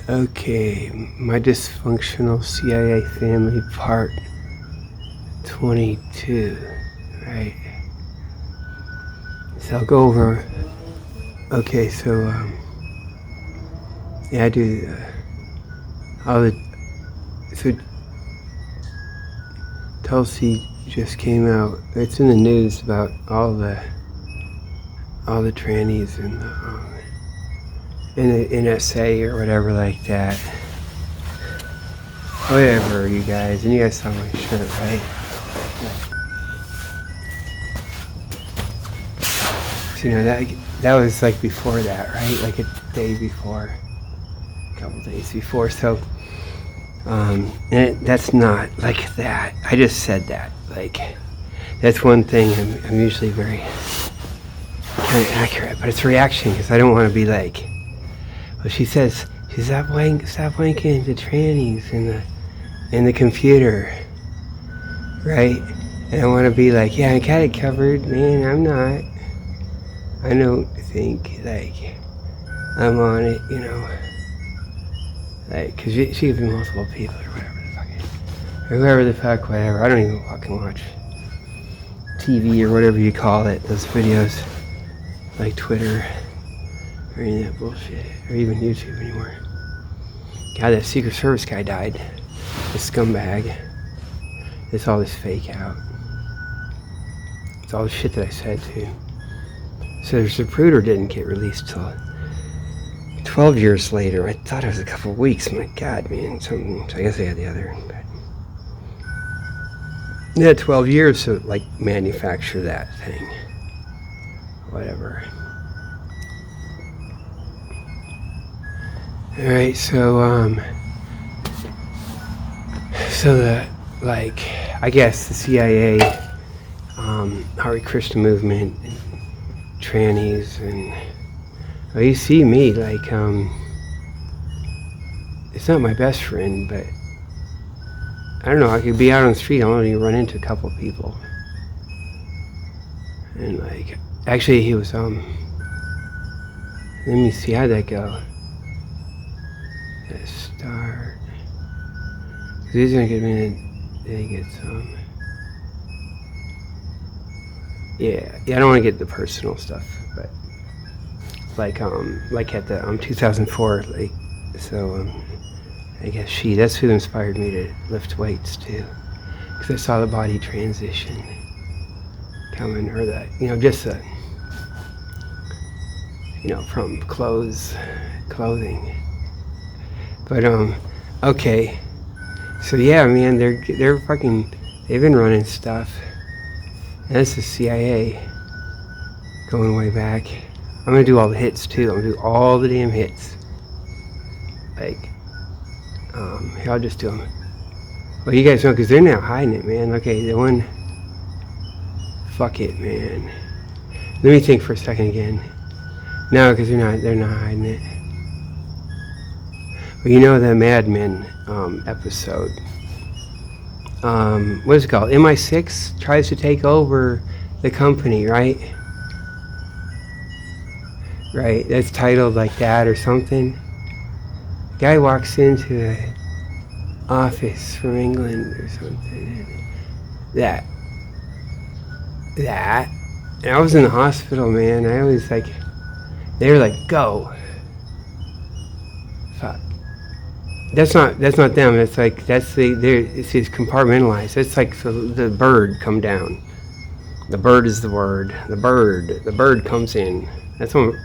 Okay, my dysfunctional CIA family part 22, right? So I'll go over. Okay, so yeah, I do all the. So Tulsi just came out. It's in the news about all the trannies in the in the NSA or whatever like that. Whatever, you guys. And you guys saw my shirt, right? So, that was like before that, right? Like a day before, a couple days before. So, that's not like that. I just said that. Like, that's one thing I'm usually very kind of accurate, but it's reaction because I don't want to be like, well, she says, stop wanking the trannies in the computer, right? And I want to be like, yeah, I got it covered, man. I'm not. I don't think like I'm on it, like, cause she could be multiple people or whatever the fuck, or whoever the fuck, whatever. I don't even fucking watch TV or whatever you call it. Those videos, like Twitter or any of that bullshit, or even YouTube anymore. God, that Secret Service guy died. The scumbag. It's all this fake out. It's all the shit that I said too. So the Zapruder didn't get released till 12 years later. I thought it was a couple of weeks. My God, man. So I guess they had the other. But they had 12 years to like manufacture that thing. Whatever. All right. So the I guess the CIA, Hare Krishna movement. Trannies and well, you see me like it's not my best friend, but I don't know, I could be out on the street, I'll only run into a couple of people, and like actually he was let me see, how'd that go? Let's start, because he's gonna get me to get some. Yeah, I don't want to get the personal stuff, but like at the 2004, like, so I guess that's who inspired me to lift weights too, because I saw the body transition coming, or the just the from clothing, but okay, so yeah, man, they're fucking, they've been running stuff. And that's the CIA going way back. I'm gonna do all the hits too. I'm gonna do all the damn hits. Like, here, I'll just do them. Well, you guys know, because they're now hiding it, man. Okay, the one. Fuck it, man. Let me think for a second again. No, because they're not hiding it. Well, the Mad Men episode. What is it called? MI6 tries to take over the company, right? Right, that's titled like that or something. Guy walks into an office from England or something. That. And I was in the hospital, man. I was like, they were like, go. Fuck. That's not them. It's like it's compartmentalized. It's like the bird come down. The bird is the word. The bird comes in. That's what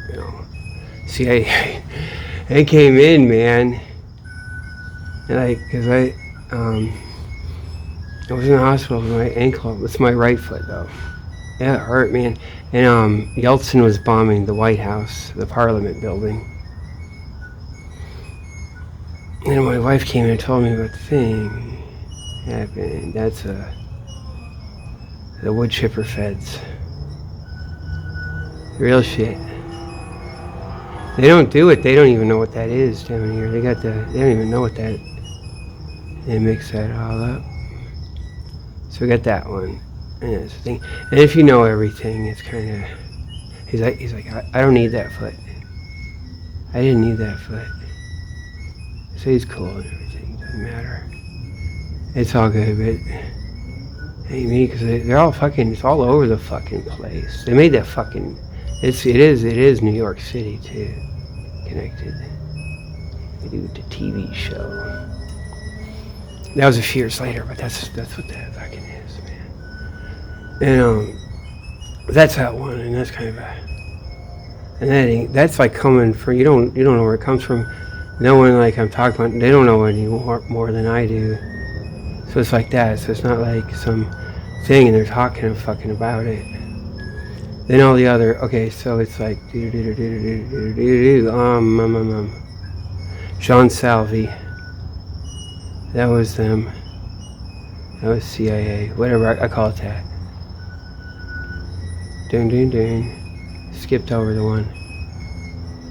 CIA. They came in, man. And because I was in the hospital with my ankle. It's my right foot though. Yeah, it hurt, man. And Yeltsin was bombing the White House, the Parliament building. And my wife came in and told me about the thing happened. That's the wood chipper feds. Real shit. They don't do it. They don't even know what that is down here. They don't even know what that. They mix that all up. So we got that one. And that's the thing. And if you know everything, it's kind of. He's like, I don't need that foot. I didn't need that foot. Say he's cool and everything. Doesn't matter. It's all good, but ain't me, because they're all fucking. It's all over the fucking place. They made that fucking. It is New York City too. Connected. They do the TV show. That was a few years later, but that's what that fucking is, man. And that's that one, and that's kind of a. And that's like coming from you don't know where it comes from. No one like I'm talking about. They don't know any more than I do. So it's like that. So it's not like some thing and they're talking and fucking about it. Then all the other. Okay, so it's like John Salvi. That was them. That was CIA. Whatever I call it that. Ding. Skipped over the one.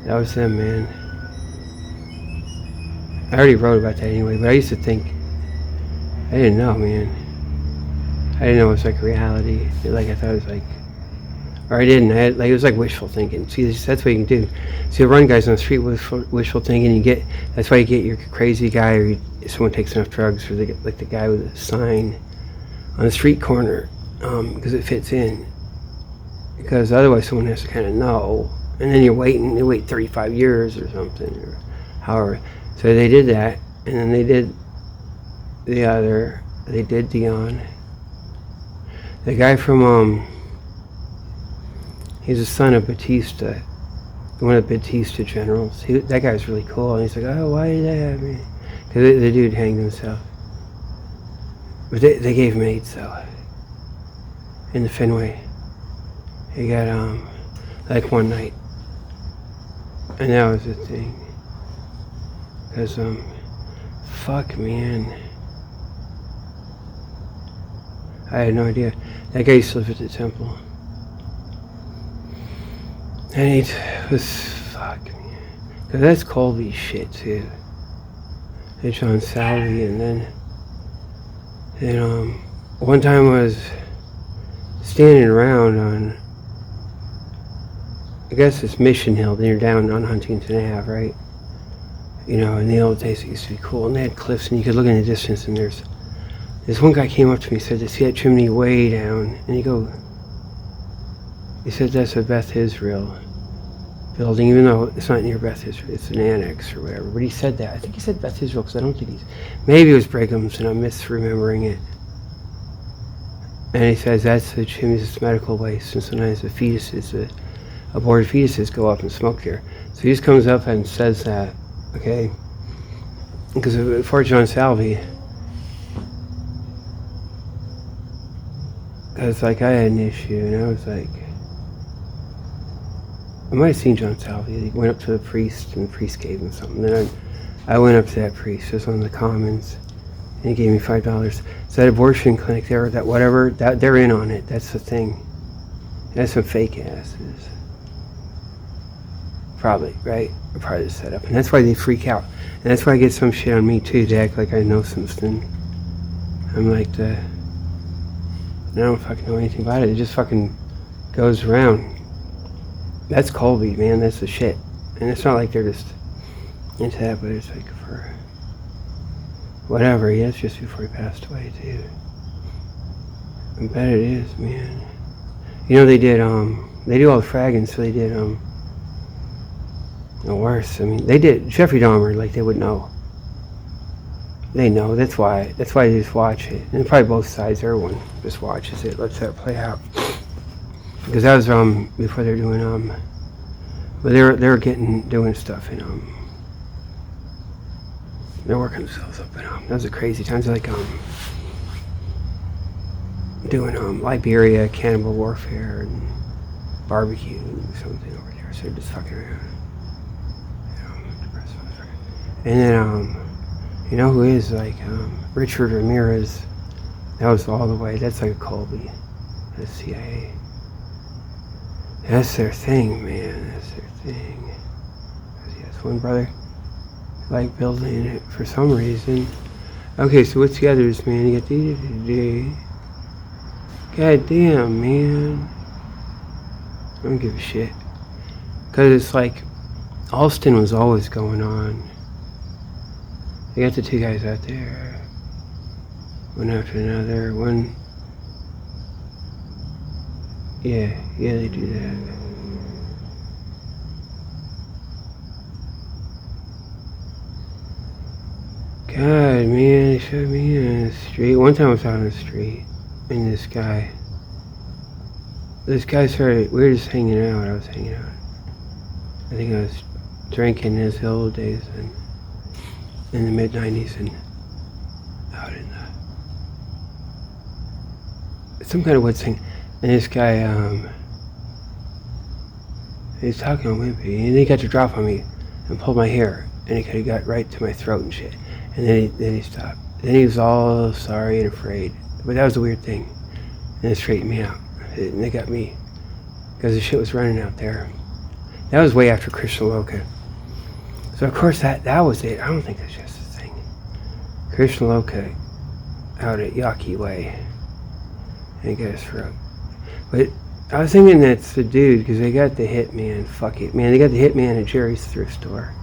That was them, man. I already wrote about that anyway, but I used to think, I didn't know, man. I didn't know it was like reality. Like I thought it was like, or I didn't. It was like wishful thinking. See, that's what you can do. See, you run guys on the street with wishful thinking. That's why you get your crazy guy, or someone takes enough drugs, or they get like the guy with a sign on the street corner, because it fits in. Because otherwise, someone has to kind of know, and then you wait 35 years or something, or however. So they did that, and then they did the other. They did Dion. The guy from he's the son of Batista, one of the Batista generals. That guy's really cool, and he's like, oh, why did they have me? Because the dude hanged himself. But they gave him AIDS though. In the Fenway, he got like one night, and that was the thing. Because fuck, man, I had no idea. That guy used to live at the temple. And it was, fuck, man. Because that's Colby shit, too. And John Salvi, and then one time I was standing around on, I guess it's Mission Hill, then you're down on Huntington Ave, right? You know, in the old days it used to be cool, and they had cliffs, and you could look in the distance, and there's this one guy came up to me and said, "To see that chimney way down?" And he said, "That's a Beth Israel building, even though it's not near Beth Israel, it's an annex or whatever." But he said that. I think he said Beth Israel because I don't think maybe it was Brigham's, and I'm misremembering it. And he says that's the chimney, it's medical waste, and sometimes the fetuses, aborted fetuses, go up and smoke there. So he just comes up and says that. Okay, because before John Salvi, because like I had an issue, and I was like, I might have seen John Salvi. He went up to the priest, and the priest gave him something. Then I went up to that priest, just on the Commons, and he gave me $5. So that abortion clinic there, that whatever, that they're in on it. That's the thing. That's some fake asses. Probably, right? Or probably the setup. And that's why they freak out. And that's why I get some shit on me too, to act like I know something. I'm like I don't fucking know anything about it. It just fucking goes around. That's Colby, man. That's the shit. And it's not like they're just into that, but it's like for whatever. Yeah, it's just before he passed away too. I bet it is, man. You know, they do all the fragging, so they did no worse. I mean, they did Jeffrey Dahmer, like they would know. They know. That's why they just watch it, and probably both sides. Everyone just watches it, lets that play out. Because that was before they're doing but they're doing stuff and they're working themselves up and those are crazy times, like doing Liberia cannibal warfare and barbecue and something over there. So they're just fucking around. And then, you know who is like Richard Ramirez? That was all the way. That's like a Colby. That's CIA. That's their thing, man. That's their thing. He has one brother like building it for some reason. Okay, so what's the others, man? You got God damn, man. I don't give a shit. Because it's like Alston was always going on. They got the two guys out there. One after another. One. Yeah, they do that. God, man, they showed me in the street. One time I was out on the street, and this guy started, we were just hanging out. I was hanging out. I think I was drinking in his old days in the mid-90s and out in some kind of woods thing. And this guy, he was talking on Wimpy, and he got to drop on me and pull my hair, and he could have got right to my throat and shit. And then he stopped. Then he was all sorry and afraid. But that was a weird thing. And it straightened me out. And they got me. Because the shit was running out there. That was way after Krishna Loka. So of course that was it. I don't think that's just a thing. Krishna Loka out at Yaki Way. And he got his throat. But I was thinking that's the dude, because they got the hitman. Fuck it, man. They got the hitman at Jerry's thrift store.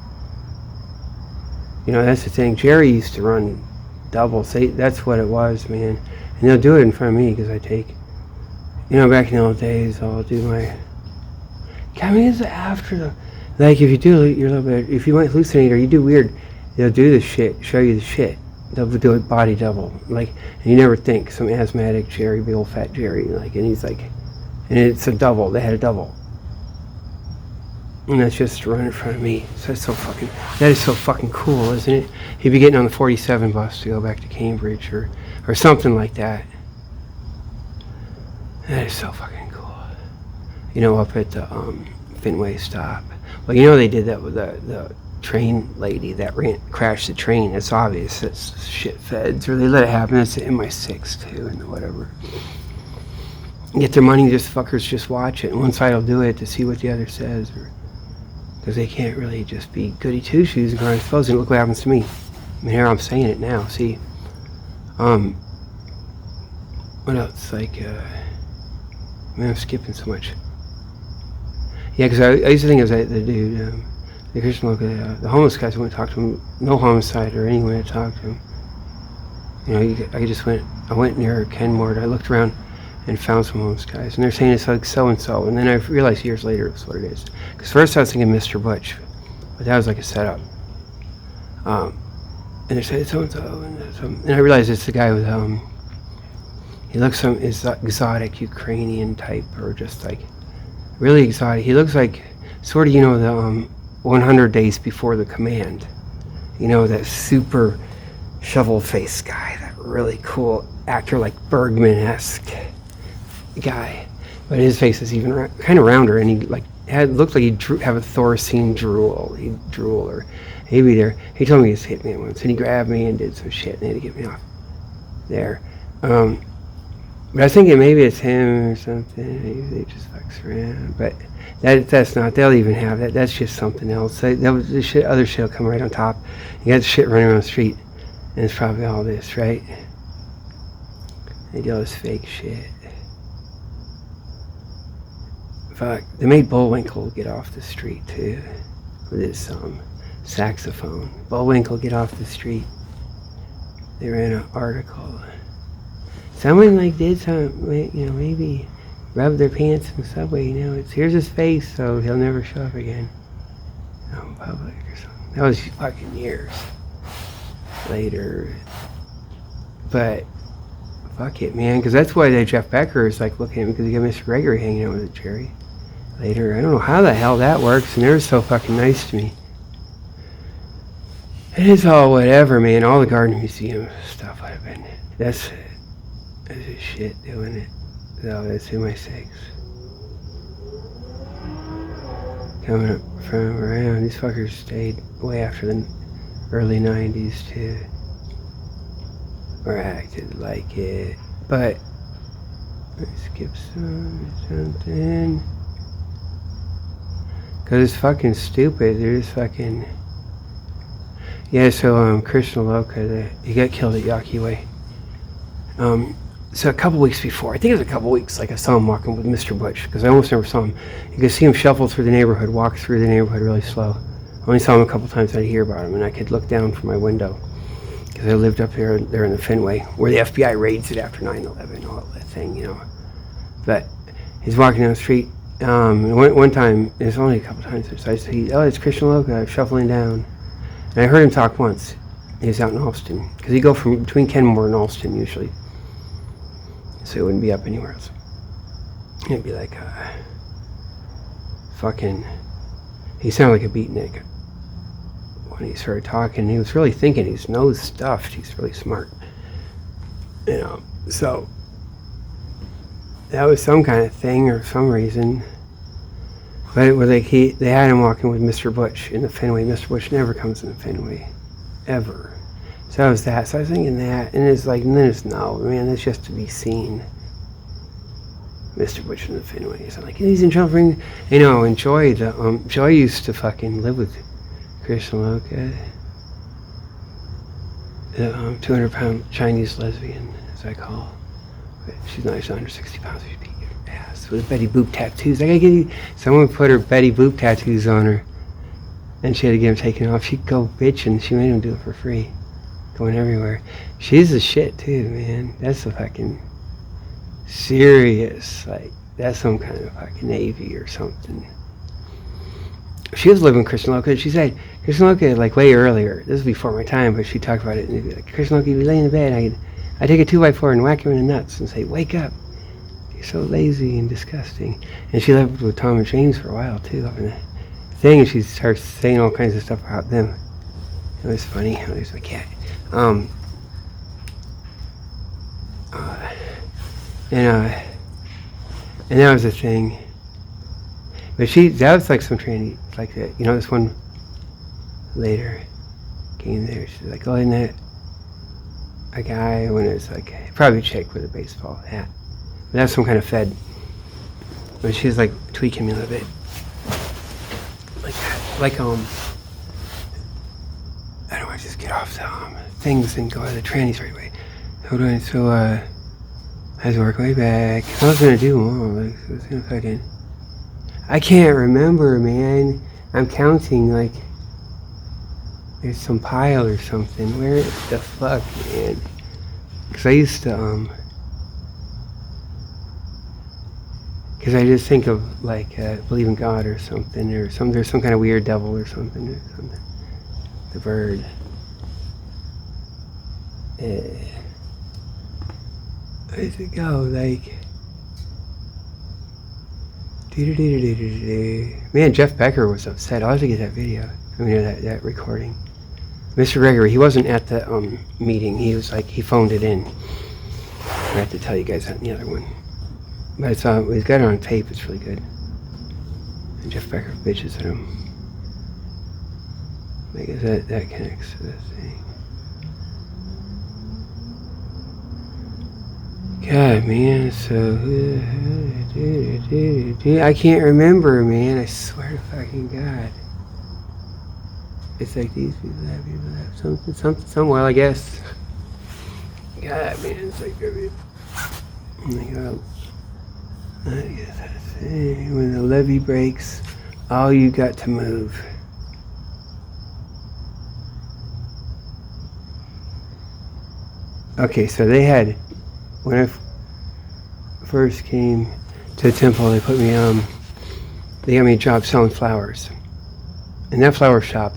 You know, that's the thing. Jerry used to run doubles. That's what it was, man. And they'll do it in front of me, because I take, you know, back in the old days, I'll do my, I mean, it's after the, like, if you do your little bit, if you might hallucinate or you do weird, they'll do the shit, show you the shit. They'll do a body double. Like, and you never think, some asthmatic Jerry, big old fat Jerry, like, and he's like, and it's a double. They had a double. And that's just right in front of me. So that is so fucking cool, isn't it? He'd be getting on the 47 bus to go back to Cambridge or something like that. That is so fucking cool. You know, up at the Fenway stop. Well, you know they did that with the train lady that crashed the train. That's obvious. That's shit feds. Or they let it happen. That's the MI6 too and whatever. Get their money, just fuckers just watch it. And one side will do it to see what the other says. Because they can't really just be goody two-shoes and grind clothes. And look what happens to me. I mean, here I'm saying it now. See, what else? Like, man, I'm skipping so much. Yeah, because I used to think it was the dude, the Christian look at the homeless guys. I went to talk to him. No homicide or any way to talk to him. You know, I went near Kenmore. I looked around and found some homeless guys, and they're saying it's like so-and-so, and then I realized years later it's what it is. Because first I was thinking Mr. Butch, but that was like a setup. And they said it's so-and-so, and I realized it's the guy with, he looks some exotic Ukrainian type, or just like, really exotic. He looks like, sort of, you know, the 100 Days Before the Command. You know, that super shovel-faced guy, that really cool actor, like Bergman-esque guy, but his face is even kind of rounder, and he looked like he'd have a Thorazine drool. He'd drool, or he'd be there. He told me he was hitman once, and he grabbed me and did some shit, and they had to get me off there. But I was thinking maybe it's him or something. Maybe they just fucks around, but that's not. They'll even have that. That's just something else. The shit, other shit will come right on top. You got the shit running around the street, and it's probably all this, right? They do all this fake shit. Fuck, they made Bullwinkle get off the street too, with his saxophone. Bullwinkle get off the street. They ran an article. Someone like did something, you know, maybe rubbed their pants in the subway. You know, here's his face, so he'll never show up again out in public or something. That was fucking years later, but. Fuck it, man, because that's why Jeff Becker is like looking at me, because he got Mr. Gregory hanging out with Jerry later. I don't know how the hell that works, and they're so fucking nice to me. It is all whatever, man. All the Garden Museum stuff I've been. That's just shit doing it. So that's MI6. Coming up from around. These fuckers stayed way after the early 90s too. Or acted like it, but let's skip something, cause it's fucking stupid. They're just fucking, yeah. So Krishna Loka, he got killed at Yaki Way. So a couple weeks before, I think it was a couple weeks, like I saw him walking with Mr. Butch, because I almost never saw him. You could see him shuffle through the neighborhood, walk through the neighborhood really slow. I only saw him a couple times. I'd hear about him, and I could look down from my window. because I lived up there in the Fenway, where the FBI raids it after 9/11, all that thing, But he's walking down the street. One time, there's only a couple times, so I see, it's Christian Loca shuffling down. And I heard him talk once. He was out in Alston, because he'd go from between Kenmore and Alston usually, so he wouldn't be up anywhere else. He'd be like, he sounded like a beatnik when he started talking. He was really thinking. He knows stuff. He's really smart, so that was some kind of thing or some reason. But it was like they had him walking with Mr. Butch in the Fenway. Mr. Butch never comes in the Fenway, ever. So that was that. So I was thinking that, and it's like, and then it's no, man, that's just to be seen. Mr. Butch in the Fenway. So I'm like, he's in trouble. And Joy used to fucking live with Christian Loca, the 200-pound Chinese lesbian, as I call. But she's not. She's under 60 pounds. She'd beat your ass with Betty Boop tattoos. I gotta get you. Someone put her Betty Boop tattoos on her, and she had to get them taken off. She'd go bitching. She made them do it for free, going everywhere. She's the shit too, man. That's a fucking serious, like, that's some kind of fucking Navy or something. She was living with Christian Loca. She said Christian Loca, like, way earlier. This was before my time, but she talked about it. And it'd be like, Christian Loca, you'd be laying in bed. I'd take a 2x4 and whack him in the nuts and say, wake up. You're so lazy and disgusting. And she lived with Tom and James for a while, too, up in the thing. And she starts saying all kinds of stuff about them. It was funny. I was like, yeah. And that was the thing. But that was like some tranny, like that. This one later came there. She's like, oh, isn't that a guy? When it's like, probably a chick with a baseball hat. But that's some kind of fed. But she's like tweaking me a little bit. Like that. Like, I don't want to just get off the things and go to the trannies right away. Hold on, so, I had to work way back. I was gonna do more. Like, I was gonna fucking. I can't remember, man. I'm counting like there's some pile or something. Where the fuck, man? Because I used to because I just think of like believe in God or something, or there's some kind of weird devil or something. The bird. Where's it go? Like, man, Jeff Becker was upset. I'll have to get that video. That recording. Mr. Gregory, he wasn't at the meeting. He was like, he phoned it in. I have to tell you guys that in the other one. But he's got it on tape. It's really good. And Jeff Becker bitches at him. I guess that connects to this thing. God, man, so I can't remember, man. I swear to fucking God. It's like these people have something, somewhere, I guess. God, man, it's like, I guess that's it. When the levee breaks, all you got to move. Okay, so they had. When I first came to the temple, they put me they got me a job selling flowers. And that flower shop,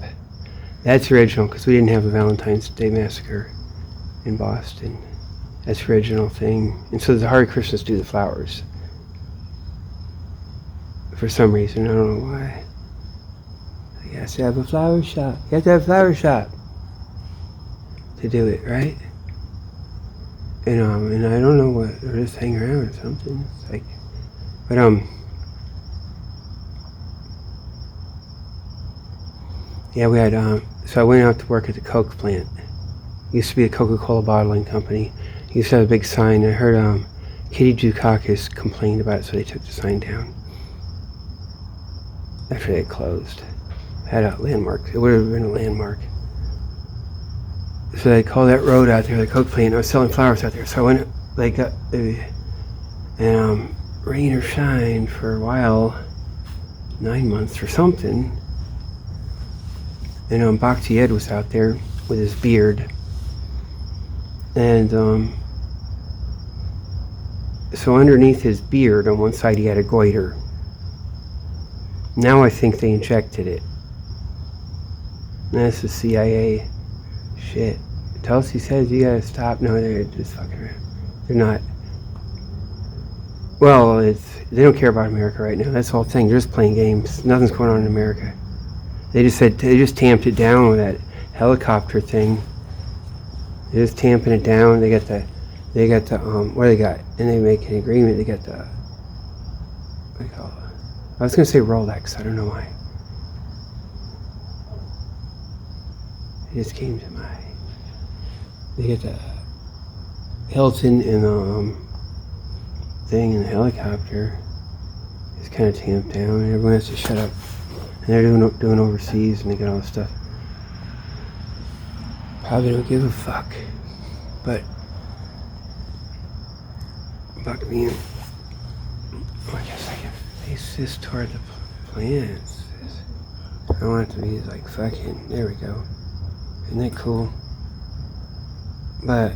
that's original, because we didn't have a Valentine's Day massacre in Boston. That's the original thing. And so the Hare Krishnas do the flowers. For some reason, I don't know why. You have to have a flower shop. You have to have a flower shop to do it, right? And I don't know what, or just hang around or something. It's like, but yeah, we had so I went out to work at the Coke plant. It used to be a Coca-Cola bottling company. It used to have a big sign. I heard Kitty Dukakis complained about it, so they took the sign down after they had closed. It had a landmark. It would have been a landmark. So they called that road out there, the Coke plant. I was selling flowers out there. So I went, and rain or shine for a while, 9 months or something. And Bhakti Ed was out there with his beard. And so underneath his beard on one side he had a goiter. Now I think they injected it. That's the CIA shit. Tulsi says you gotta stop. No, they're just fucking around. They're not. Well, they don't care about America right now. That's the whole thing. They're just playing games. Nothing's going on in America. They just tamped it down with that helicopter thing. They're just tamping it down. They got the what do they got? And they make an agreement. They got the, what do you call it? I was gonna say Rolex. I don't know why. It just came to mind. They get the Hilton and the thing in the helicopter. It's kind of tamped down, and everyone has to shut up. And they're doing overseas, and they got all this stuff. Probably don't give a fuck, but fuck me. Oh, I guess I can face this toward the plants. I want it to be like fucking. There we go. Isn't that cool? But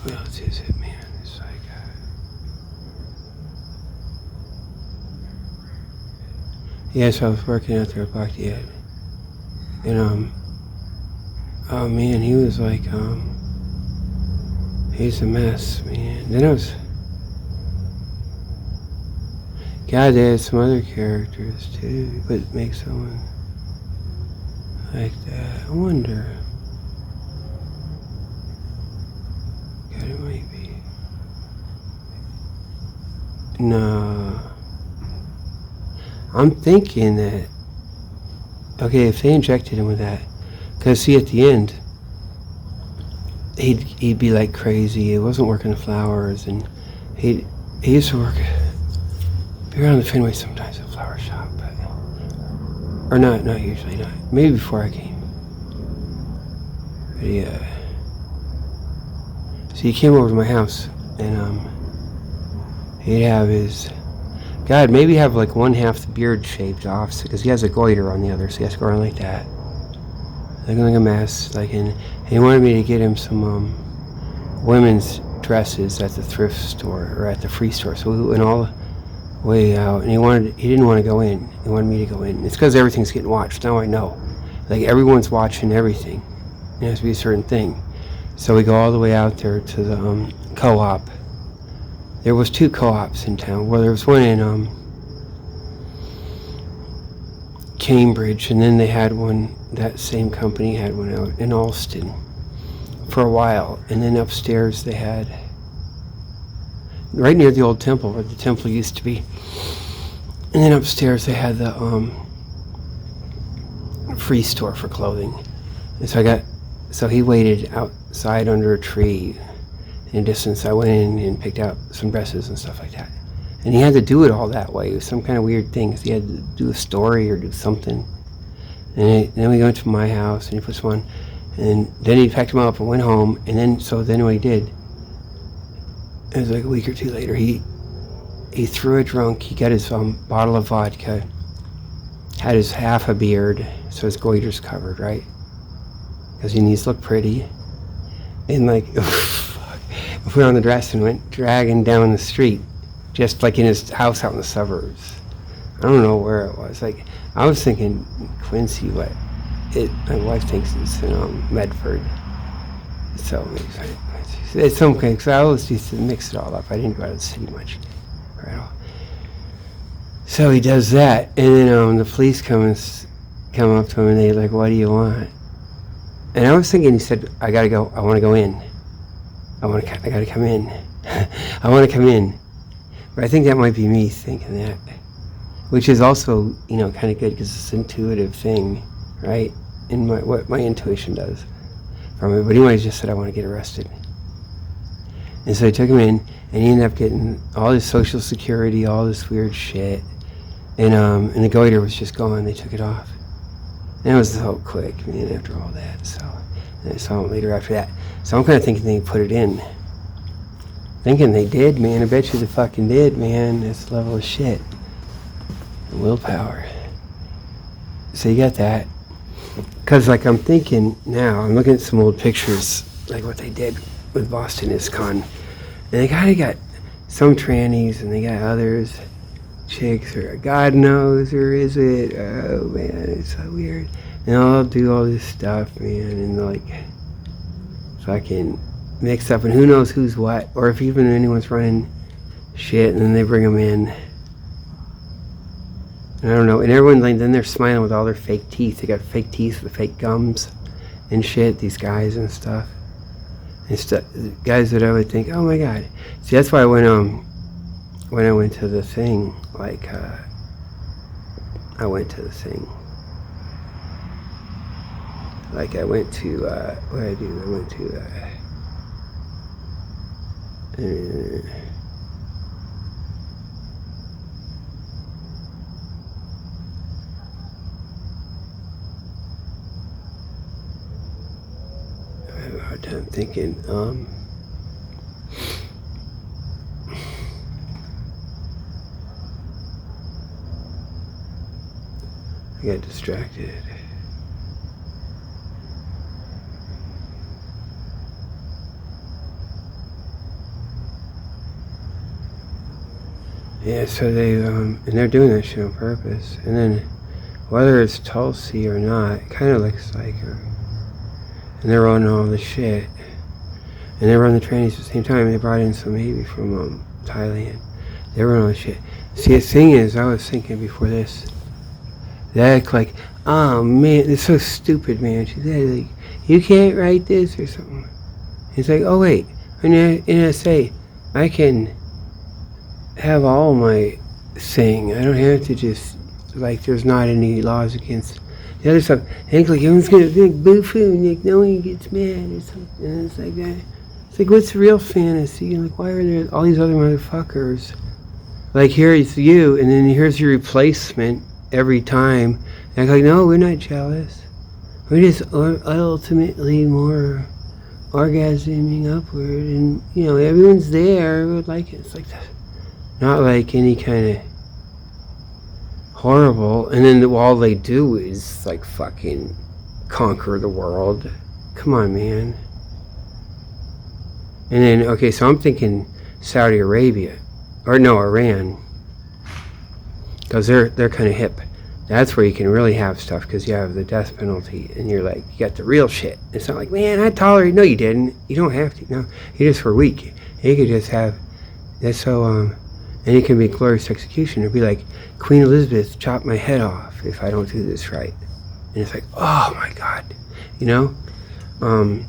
what else is it, man? It's like yes, I was working out there at Bakhtiad, and oh man, he was like he's a mess, man. Then I was, God, there's some other characters too, but make someone like that. I wonder. God, it might be. No. I'm thinking that, okay, if they injected him with that, because see, at the end, he'd be like crazy. It wasn't working the flowers, and he used to work, be around the Fenway sometimes at a flower shop, but, or not usually, not. Maybe before I came. But yeah. So he came over to my house, and he'd have his, God, maybe have like one half the beard shaved off, because he has a goiter on the other, so he has to go around like that. Looking like a mess, like, and he wanted me to get him some women's dresses at the thrift store, or at the free store, so we went all the way out, and he didn't want to go in, he wanted me to go in. It's because everything's getting watched, now I know. Like, everyone's watching everything. It has to be a certain thing. So we go all the way out there to the co-op. There was 2 co-ops in town. Well, there was one in Cambridge, and then they had one, that same company had one out in Alston for a while. And then upstairs they had, right near the old temple, where the temple used to be. And then upstairs they had the free store for clothing. And so he waited outside under a tree in a distance. I went in and picked out some dresses and stuff like that. And he had to do it all that way. It was some kind of weird thing, because he had to do a story or do something. And then we went to my house, and he put some on. And then he packed them up and went home. And then what he did, it was like a week or 2 later, he threw a drunk. He got his bottle of vodka, had his half a beard, so his goiter's covered, right? Because he needs to look pretty. And like, put on the dress and went dragging down the street, just like in his house out in the suburbs. I don't know where it was. Like, I was thinking Quincy, but my wife thinks it's in Medford. So it's some kind, because I always used to mix it all up. I didn't go out of the city much at all. So he does that, and then the police come up to him, and they're like, "What do you want?" And I was thinking, he said, "I gotta go. I want to go in. I gotta come in. I want to come in." But I think that might be me thinking that, which is also, kind of good, because it's an intuitive thing, right? In what my intuition does from it. But anyway, he just said, "I want to get arrested." And so I took him in, and he ended up getting all his Social Security, all this weird shit, and the goiter was just gone. They took it off. And it was so quick, man, after all that. So, and I saw him later after that. So I'm kind of thinking they put it in. Thinking they did, man. I bet you they fucking did, man. That's the level of shit. Willpower. So you got that. Because, like, I'm thinking now, I'm looking at some old pictures, like what they did with Boston ISCON. And they kind of got some trannies, and they got others, chicks, or God knows, or is it? Oh, man, it's so weird. And they'll do all this stuff, man, and, like, fucking mix up, and who knows who's what, or if even anyone's running shit, and then they bring them in. And I don't know, and everyone, like, then they're smiling with all their fake teeth. They got fake teeth with fake gums and shit, these guys and stuff. And guys that I would think, oh my god. See, that's why when I went to the thing, like, I went to, what did I do? I went to, I have a hard time thinking, I got distracted. Yeah, so they, and they're doing that shit on purpose. And then, whether it's Tulsi or not, it kind of looks like her. And they're running all the shit. And they run the trannies at the same time. They brought in some maybe from Thailand. They run all the shit. See, the thing is, I was thinking before this, they act like, oh man, it's so stupid, man. She said, like, you can't write this or something. It's like, oh wait, in NSA, I can have all my saying. I don't have to just, like, there's not any laws against the other stuff. And like, everyone's gonna think boo-foo, and like, no one gets mad or something. And it's like that. It's like, what's real fantasy? And like, why are there all these other motherfuckers? Like, here it's you, and then here's your replacement every time. And I'm like, no, we're not jealous. We're just ultimately more orgasming upward, and you know, everyone's there. Everyone would like it. It's like that. Not like any kind of horrible. And then all they do is like fucking conquer the world. Come on, man. And then, okay, so I'm thinking Saudi Arabia, or no, Iran, because they're kind of hip. That's where you can really have stuff, because you have the death penalty, and you're like, you got the real shit. It's not like, man, I tolerate. No, you didn't. You don't have to. No, you just were weak. You could just have. That's so. And it can be glorious execution. It'd be like, Queen Elizabeth chopped my head off if I don't do this right. And it's like, oh my God, you know. And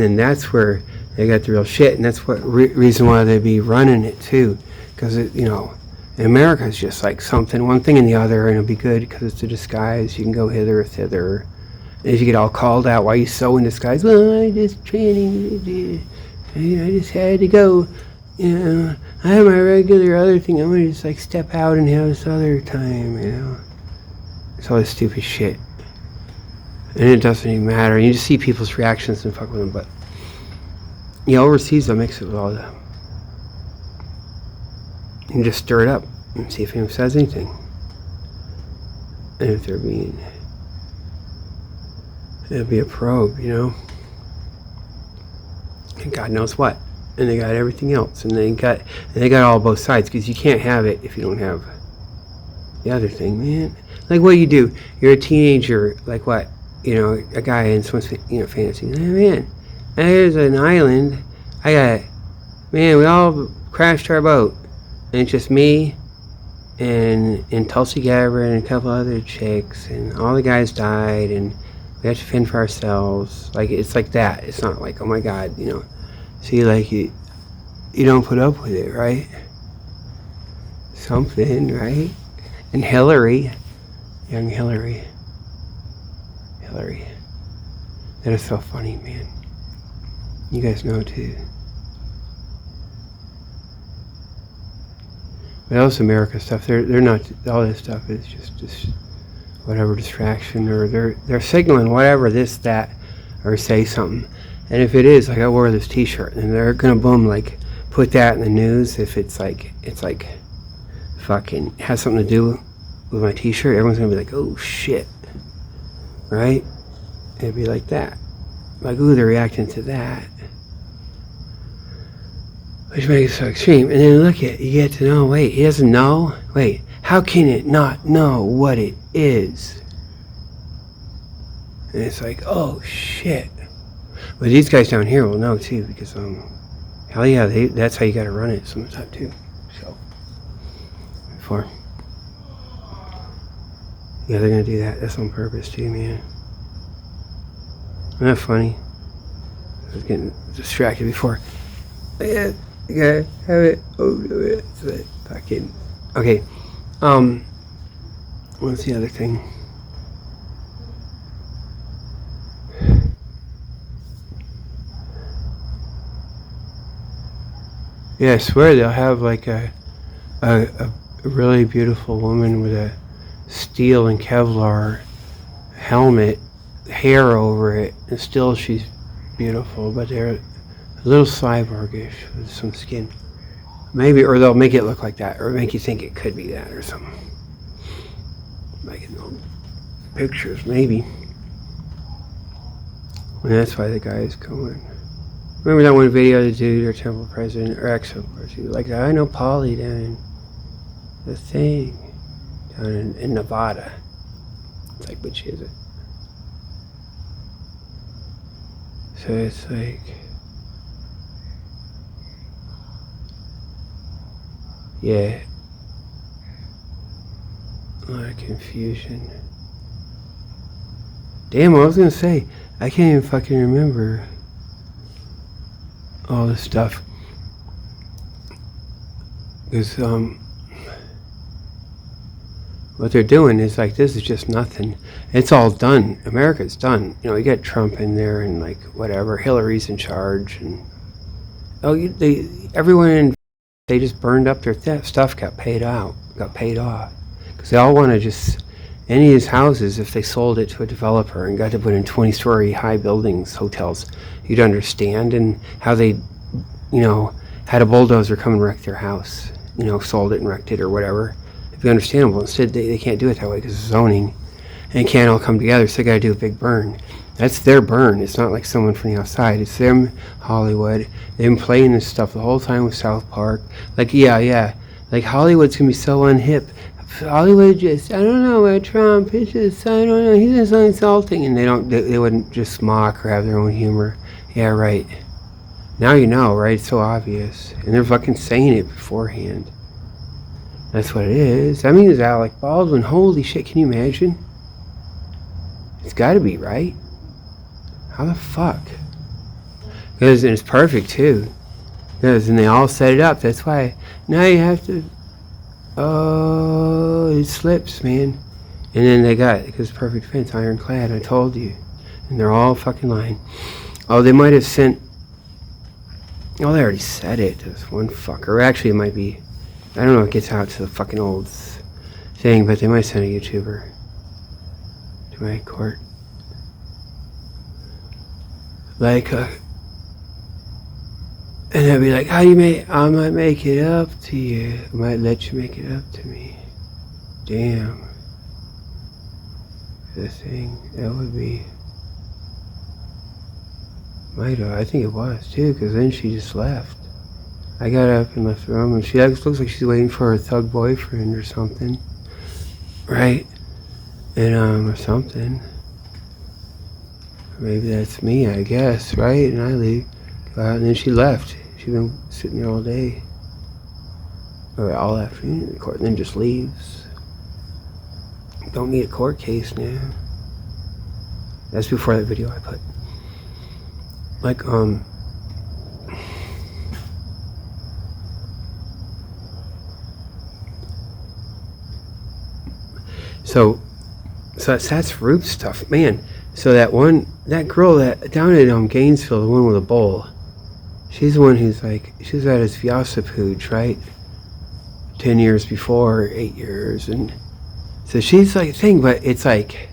then that's where they got the real shit, and that's what reason why they be running it too, because you know. In America, it's just like something, one thing and the other, and it'll be good because it's a disguise. You can go hither or thither. And if you get all called out, why are you so in disguise? Well, I just training. I just had to go. You know, I have my regular other thing. I'm gonna just like step out and have this other time. You know, it's all this stupid shit, and it doesn't even matter. You just see people's reactions and fuck with them. But yeah, overseas, they'll mix it with all that. You can just stir it up and see if anyone says anything. And if they're being, it'll be a probe, you know. And God knows what. And they got everything else. And they got all both sides, because you can't have it if you don't have the other thing, man. Like what you do, you're a teenager, like what? You know, a guy in someone's, you know, fantasy. Oh, man, there's an island. Man, we all crashed our boat. And it's just me and Tulsi Gabbard and a couple other chicks, and all the guys died, and we have to fend for ourselves. Like, it's like that. It's not like, oh my God, you know. See, like, you don't put up with it, right? Something, right? And Hillary, young Hillary. That is so funny, man. You guys know too. But else America stuff, they're not, all this stuff is just whatever distraction, or they're signaling whatever, this, that, or say something. And if it is, like, I wore this t-shirt, and they're gonna boom, like, put that in the news. If it's like fucking has something to do with my t-shirt, everyone's gonna be like, oh shit. right? It'd be like that. Like, ooh, they're reacting to that. Which makes it so extreme. And then look at, you get to know, wait, he doesn't know? Wait, how can it not know what it is? And it's like, oh shit. But these guys down here will know too, because hell yeah, that's how you gotta run it some of the time too. So yeah, they're gonna do that. That's on purpose too, man. Isn't that funny? I was getting distracted before. Yeah, you gotta have it over it. Fucking okay. What's the other thing? Yeah, I swear they'll have like a really beautiful woman with a steel and Kevlar helmet, hair over it, and still she's beautiful, but they're a little cyborgish with some skin. Maybe, or they'll make it look like that, or make you think it could be that or something. Like pictures, maybe. And that's why the guy is going. Remember that one video of the dude, or temple president, or ex-temple president, like, I know Polly down in the thing, down in Nevada. It's like, which is it? So it's like, yeah, a lot of confusion. Damn, I was gonna say, I can't even fucking remember all this stuff. Because, what they're doing is like, this is just nothing. It's all done. America's done. You know, you got Trump in there and like whatever. Hillary's in charge, and everyone they just burned up their stuff, got paid off, because they all want to just any of these houses. If they sold it to a developer and got to put in 20-story high buildings, hotels, you'd understand, and how they, had a bulldozer come and wreck their house. Sold it and wrecked it or whatever. It'd be understandable. Instead, they can't do it that way because of zoning. And it can't all come together, so they got to do a big burn. That's their burn. It's not like someone from the outside. It's them, Hollywood. They've been playing this stuff the whole time with South Park. Like, yeah. Like, Hollywood's going to be so unhip. Hollywood just, I don't know about Trump. It's just, I don't know. He's just so insulting. And they wouldn't just mock or have their own humor. Yeah, right. Now you know, right? It's so obvious. And they're fucking saying it beforehand. That's what it is. I mean, it's Alec Baldwin. Holy shit, can you imagine? It's got to be, right? How the fuck? Because it's perfect, too. Because, and they all set it up. That's why now you have to... Oh, it slips, man. And then they got, because perfect fence, ironclad, I told you. And they're all fucking lying. Oh, they might have sent... Oh, they already said it to this one fucker. Actually, it might be... I don't know if it gets out to the fucking old thing, but they might send a YouTuber to my court. Like, and they'd be like, how do you make... I might make it up to you. I might let you make it up to me. Damn. The thing, that would be... Might have. I think it was, too, because then she just left. I got up and left the room, and she looks like she's waiting for her thug boyfriend or something. Right? And, or something. Maybe that's me, I guess, right? And I leave. And then she left. She's been sitting there all day. Or all afternoon in the court, and then just leaves. Don't need a court case now. That's before that video I put. Like, So that's Rube stuff, man. So that girl that down at Gainesville, the one with a bowl, she's the one who's like, she was at his Vyasa right? 10 years before, 8 years, and so she's like a thing, but it's like,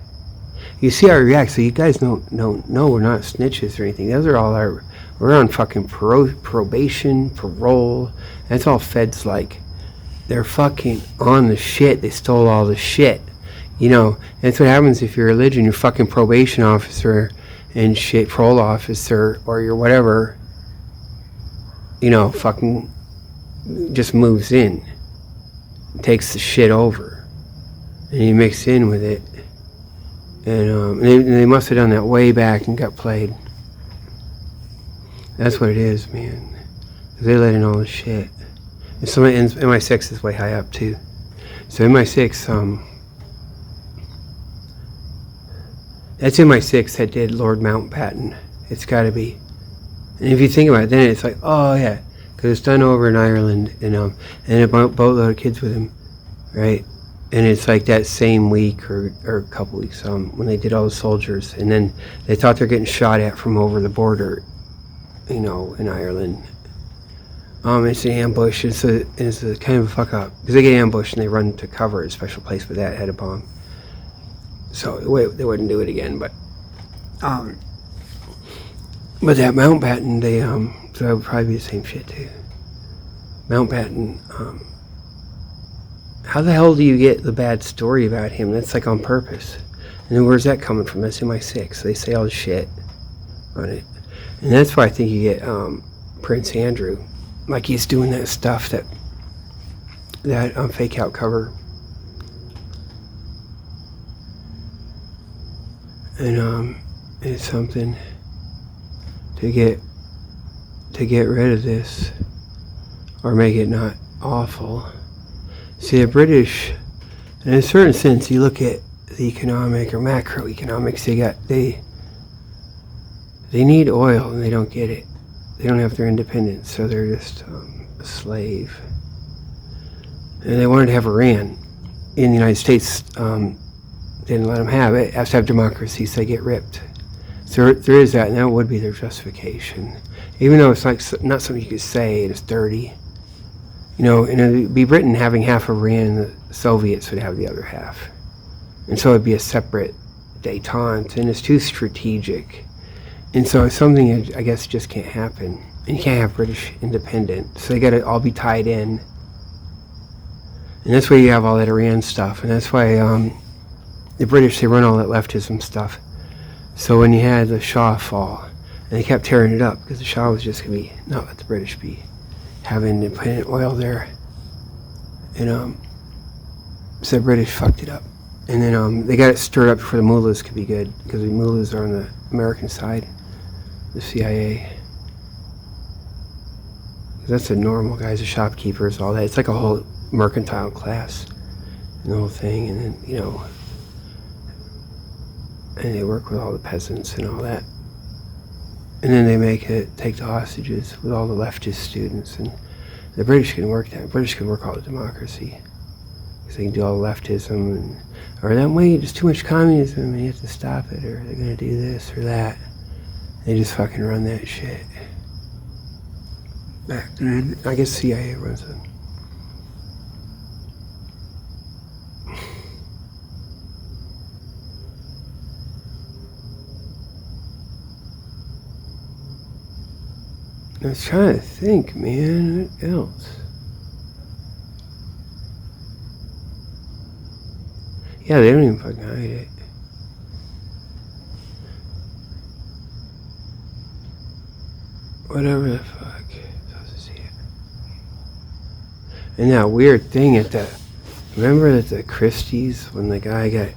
you see how we react. So you guys don't know we're not snitches or anything. Those are all we're on fucking probation, parole. That's all feds like. They're fucking on the shit. They stole all the shit. You know, that's what happens if your religion, your fucking probation officer and shit, parole officer, or your whatever, you know, fucking just moves in, takes the shit over, and you mix in with it. And they must have done that way back and got played. That's what it is, man. 'Cause they let in all the shit. And some MI6 is way high up too. So MI6, that's MI6 that did Lord Mountbatten. It's got to be. And if you think about it, then it's like, oh yeah, because it's done over in Ireland, and a boatload of kids with him, right? And it's like that same week or a couple weeks when they did all the soldiers, and then they thought they're getting shot at from over the border, you know, in Ireland. It's an ambush. It's a kind of a fuck up because they get ambushed and they run to cover at a special place, but that had a bomb, so they wouldn't do it again. But that Mountbatten, so that would probably be the same shit too. Mountbatten. How the hell do you get the bad story about him? That's like on purpose. And then where's that coming from? That's MI6. They say all the shit on it. And that's why I think you get Prince Andrew. Like he's doing that stuff, that fake out cover. And it's something to get rid of this or make it not awful. See, the British, in a certain sense, you look at the economic or macroeconomics, they need oil and they don't get it. They don't have their independence, so they're just a slave. And they wanted to have Iran in the United States. Didn't let them have it. It has to have democracy, so they get ripped. So there is that, and that would be their justification. Even though it's like not something you could say, it's dirty. You know, and it'd be Britain having half of Iran, and the Soviets would have the other half. And so it'd be a separate détente, and it's too strategic. And so it's something I guess just can't happen. And you can't have British independent, so they gotta all be tied in. And that's why you have all that Iran stuff, and that's why the British, they run all that leftism stuff. So when you had the Shah fall, and they kept tearing it up, because the Shah was just gonna be, not let the British be having independent oil there, and so the British fucked it up, and then they got it stirred up before the mullahs could be good, because the mullahs are on the American side, the CIA. That's the normal guys, the shopkeepers, all that. It's like a whole mercantile class, and the whole thing, and then and they work with all the peasants and all that. And then they take the hostages with all the leftist students, and the British can work that. The British can work all the democracy, because they can do all the leftism, or that way, there's too much communism, and you have to stop it, or they're gonna do this or that. They just fucking run that shit. Back then, I guess CIA runs it. I was trying to think, man, what else? Yeah, they don't even fucking hide it. Whatever the fuck. Supposed to see it. And that weird thing remember at the Christie's when the guy got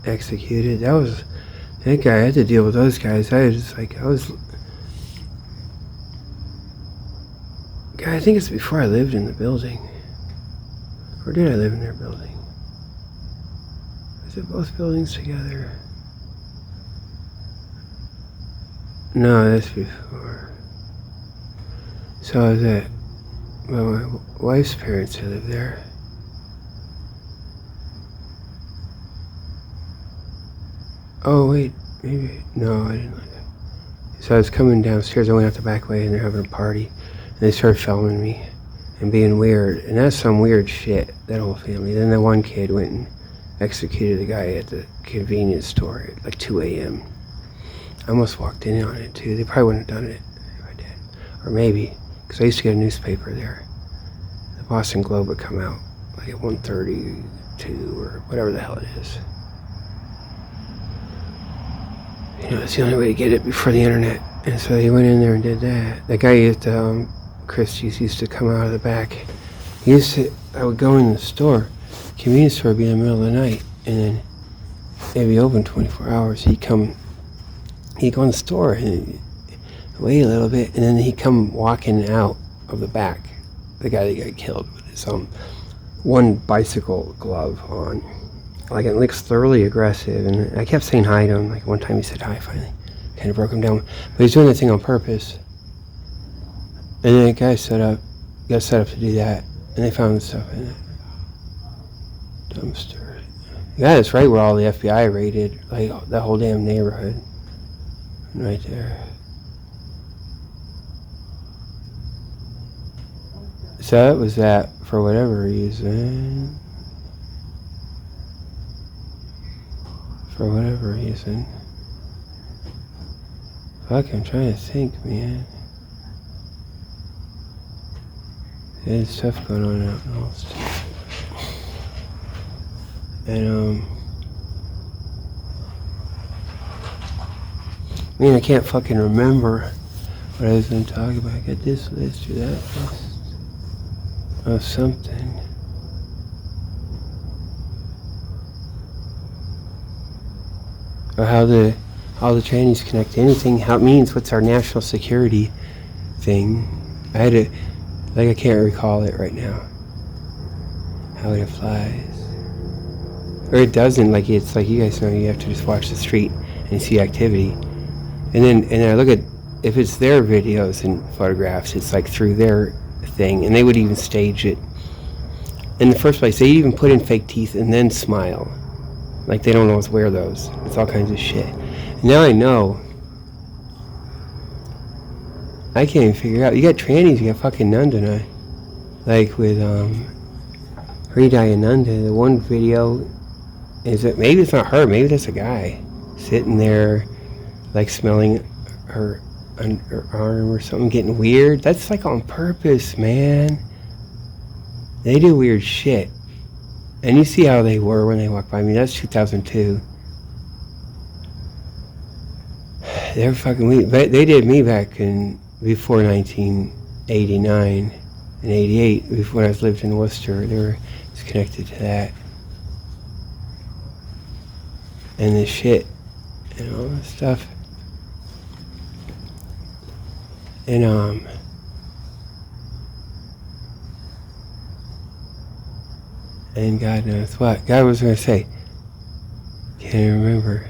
executed? That guy, I had to deal with those guys. I think it's before I lived in the building. Or did I live in their building? Was it both buildings together? No, that's before. So I was at my wife's parents who lived there. Oh wait, maybe, no, I didn't like that. So I was coming downstairs, I went out the back way and they're having a party. And they started filming me and being weird. And that's some weird shit, that whole family. Then that one kid went and executed the guy at the convenience store at like 2 a.m. I almost walked in on it too. They probably wouldn't have done it if I did. Or maybe, because I used to get a newspaper there. The Boston Globe would come out like at 1:32 or whatever the hell it is. You know, it's the only way to get it before the internet. And so he went in there and did that. The guy at Christie's used to come out of the back. I would go in the store, convenience store would be in the middle of the night, and then it'd be open 24 hours. He'd go in the store and wait a little bit, and then he'd come walking out of the back. The guy that got killed with his one bicycle glove on. Like, it looks thoroughly aggressive, and I kept saying hi to him. Like, one time he said hi finally. Kind of broke him down. But he's doing that thing on purpose. And then the guy got set up to do that, and they found the stuff in it. Dumpster. Yeah, it's right where all the FBI raided, like, that whole damn neighborhood. Right there. So that was that for whatever reason. For whatever reason. Fuck, I'm trying to think, man. There's stuff going on out in Austin. And, I mean, I can't fucking remember what I was going to talk about. I got this list or that list. Of something. Or how the trannies connect to anything, how it means, what's our national security thing. I can't recall it right now. How it applies. Or it doesn't, like, it's like you guys know, you have to just watch the street and see activity. And then I look at, if it's their videos and photographs, it's like through their thing, and they would even stage it. In the first place, they even put in fake teeth and then smile. Like, they don't always wear those. It's all kinds of shit. And now I know. I can't even figure it out. You got trannies, you got fucking Nanda. Like with Rita Ananda, the one video is that maybe it's not her, maybe that's a guy sitting there like smelling her arm or something, getting weird. That's like on purpose, man. They do weird shit. And you see how they were when they walked by me. That's 2002. They're fucking weird. They did me back in before 1989 and 88, before when I lived in Worcester. They were connected to that. And the shit and all this stuff. And God knows what. God was going to say, can't even remember.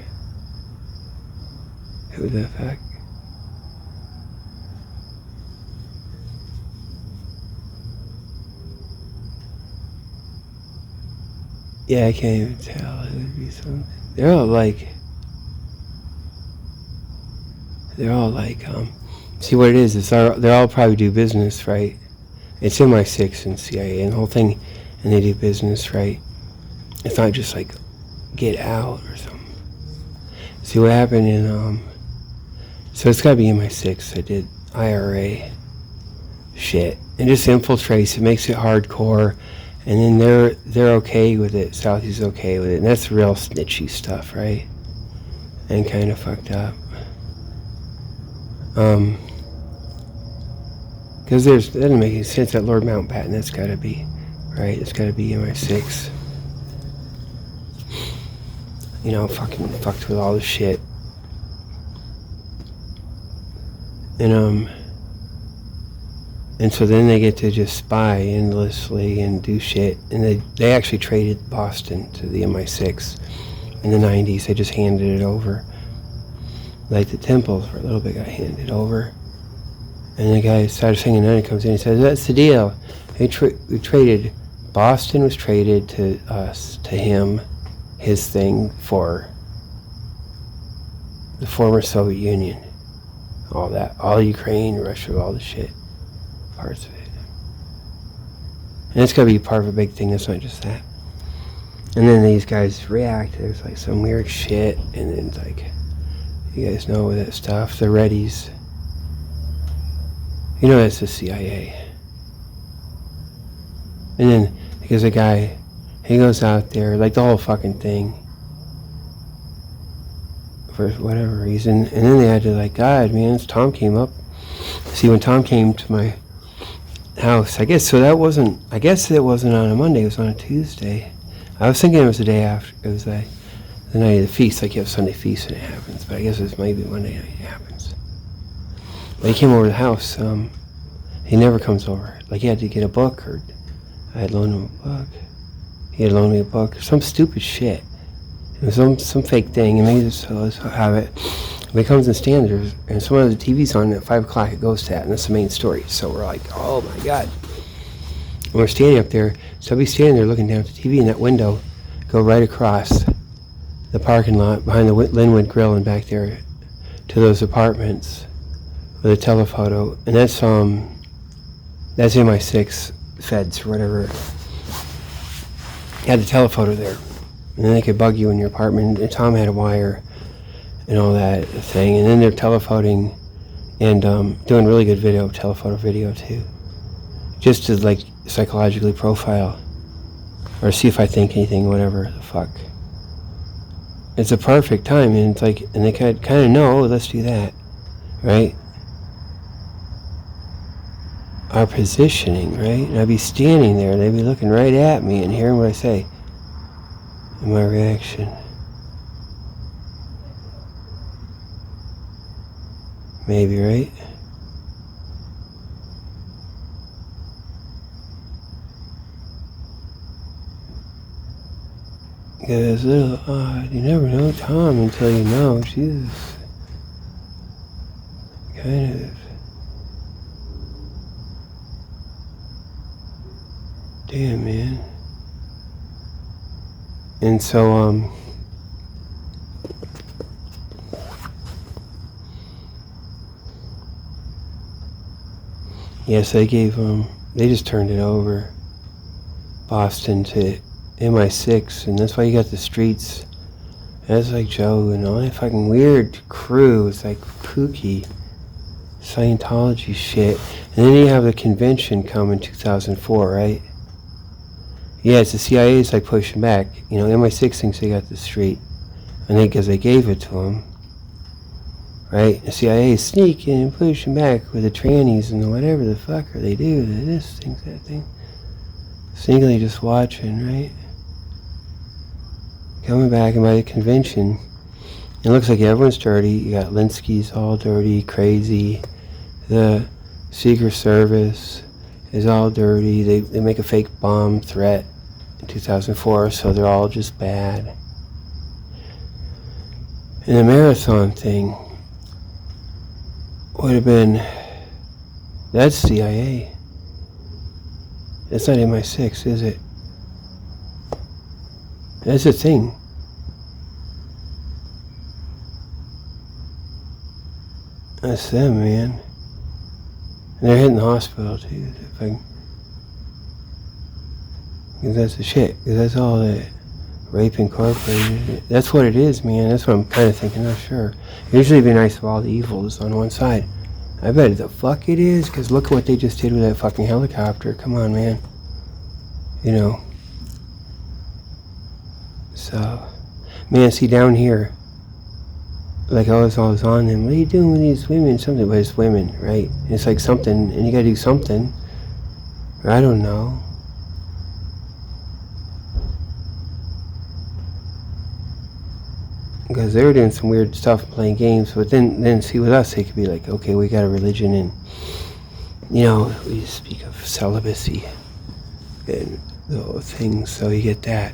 Who the fuck? Yeah, I can't even tell. It would be something. They're all like, see what it is they all probably do business, right? It's MI6 and CIA and the whole thing, and they do business, right? It's not just like get out or something. See what happened in so it's gotta be MI6. I did IRA shit. It just infiltrates, it makes it hardcore, and then they're okay with it. Southie's okay with it, and that's real snitchy stuff, right? And kind of fucked up. Because that doesn't make any sense. That Lord Mountbatten, that's gotta be, right? It's gotta be MI6. You know, fucking fucked with all the shit. And so then they get to just spy endlessly and do shit. And they actually traded Boston to the MI6 in the 90s. They just handed it over. Like the temples for a little bit got handed over. And the guy started singing, and then he comes in and says, that's the deal. We traded, Boston was traded to us, to him, his thing for the former Soviet Union. All that, all Ukraine, Russia, all the shit, parts of it. And it's gotta be part of a big thing, that's not just that. And then these guys react, there's like some weird shit, and then it's like, you guys know that stuff, the Reddies. You know that's the CIA. And then, because a guy, he goes out there, like the whole fucking thing for whatever reason. And then they had to like, God, man, Tom came up. See, when Tom came to my house, I guess it wasn't on a Monday, it was on a Tuesday. I was thinking it was the day after, it was like the night of the feast, like you have Sunday feast and it happens, but I guess it might be Monday night it happens. But he came over to the house, he never comes over. Like he had to get a book, or I had loaned him a book. He had loaned me a book, or some stupid shit. It was some fake thing, and maybe this fellow's have it. But he comes and stands there, and some of the TV's on at 5 o'clock, it goes to that, and that's the main story. So we're like, oh my God. And we're standing up there, so I'll be standing there looking down at the TV, and that window go right across the parking lot behind the Linwood Grill and back there to those apartments with a telephoto. And that's MI6 feds or whatever. Had the telephoto there. And then they could bug you in your apartment. And Tom had a wire and all that thing. And then they're telephoning and doing really good video, telephoto video too. Just to like psychologically profile or see if I think anything, whatever the fuck. It's a perfect time, and it's like, and they kind of know, oh, let's do that, right? Our positioning, right? And I'd be standing there, and they'd be looking right at me and hearing what I say. And my reaction. Maybe, right? Because little odd, you never know Tom until you know. Jesus. Kind of. Damn, man. And so, yes, they gave, they just turned it over, Boston, to MI6, and that's why you got the streets. That's like Joe and all that fucking weird crew. It's like kooky Scientology shit. And then you have the convention come in 2004, right? Yeah, it's the CIA's like pushing back. You know, MI6 thinks they got the street, and because they gave it to them, right? The CIA is sneaking and pushing back with the trannies and whatever the fuck are they do. This thing, that thing. Sneakily just watching, right? Coming back, and by the convention, it looks like everyone's dirty. You got Linsky's all dirty, crazy. The Secret Service is all dirty. They make a fake bomb threat in 2004, so they're all just bad. And the marathon thing would have been, that's CIA. That's not MI6, is it? That's the thing. That's them, man. And they're hitting the hospital too. Because that's the shit. Because that's all that Rape Incorporated. That's what it is, man. That's what I'm kind of thinking. Not sure. Usually it'd be nice if all the evil is on one side. I bet the fuck it is. Because look what they just did with that fucking helicopter. Come on, man. You know. So, man, see down here, like I was always on them, what are you doing with these women? Something, but it's women, right? And it's like something, and you gotta do something. Or I don't know. Because they were doing some weird stuff, playing games, but then see with us, they could be like, okay, we got a religion, and, you know, we speak of celibacy and those things, so you get that.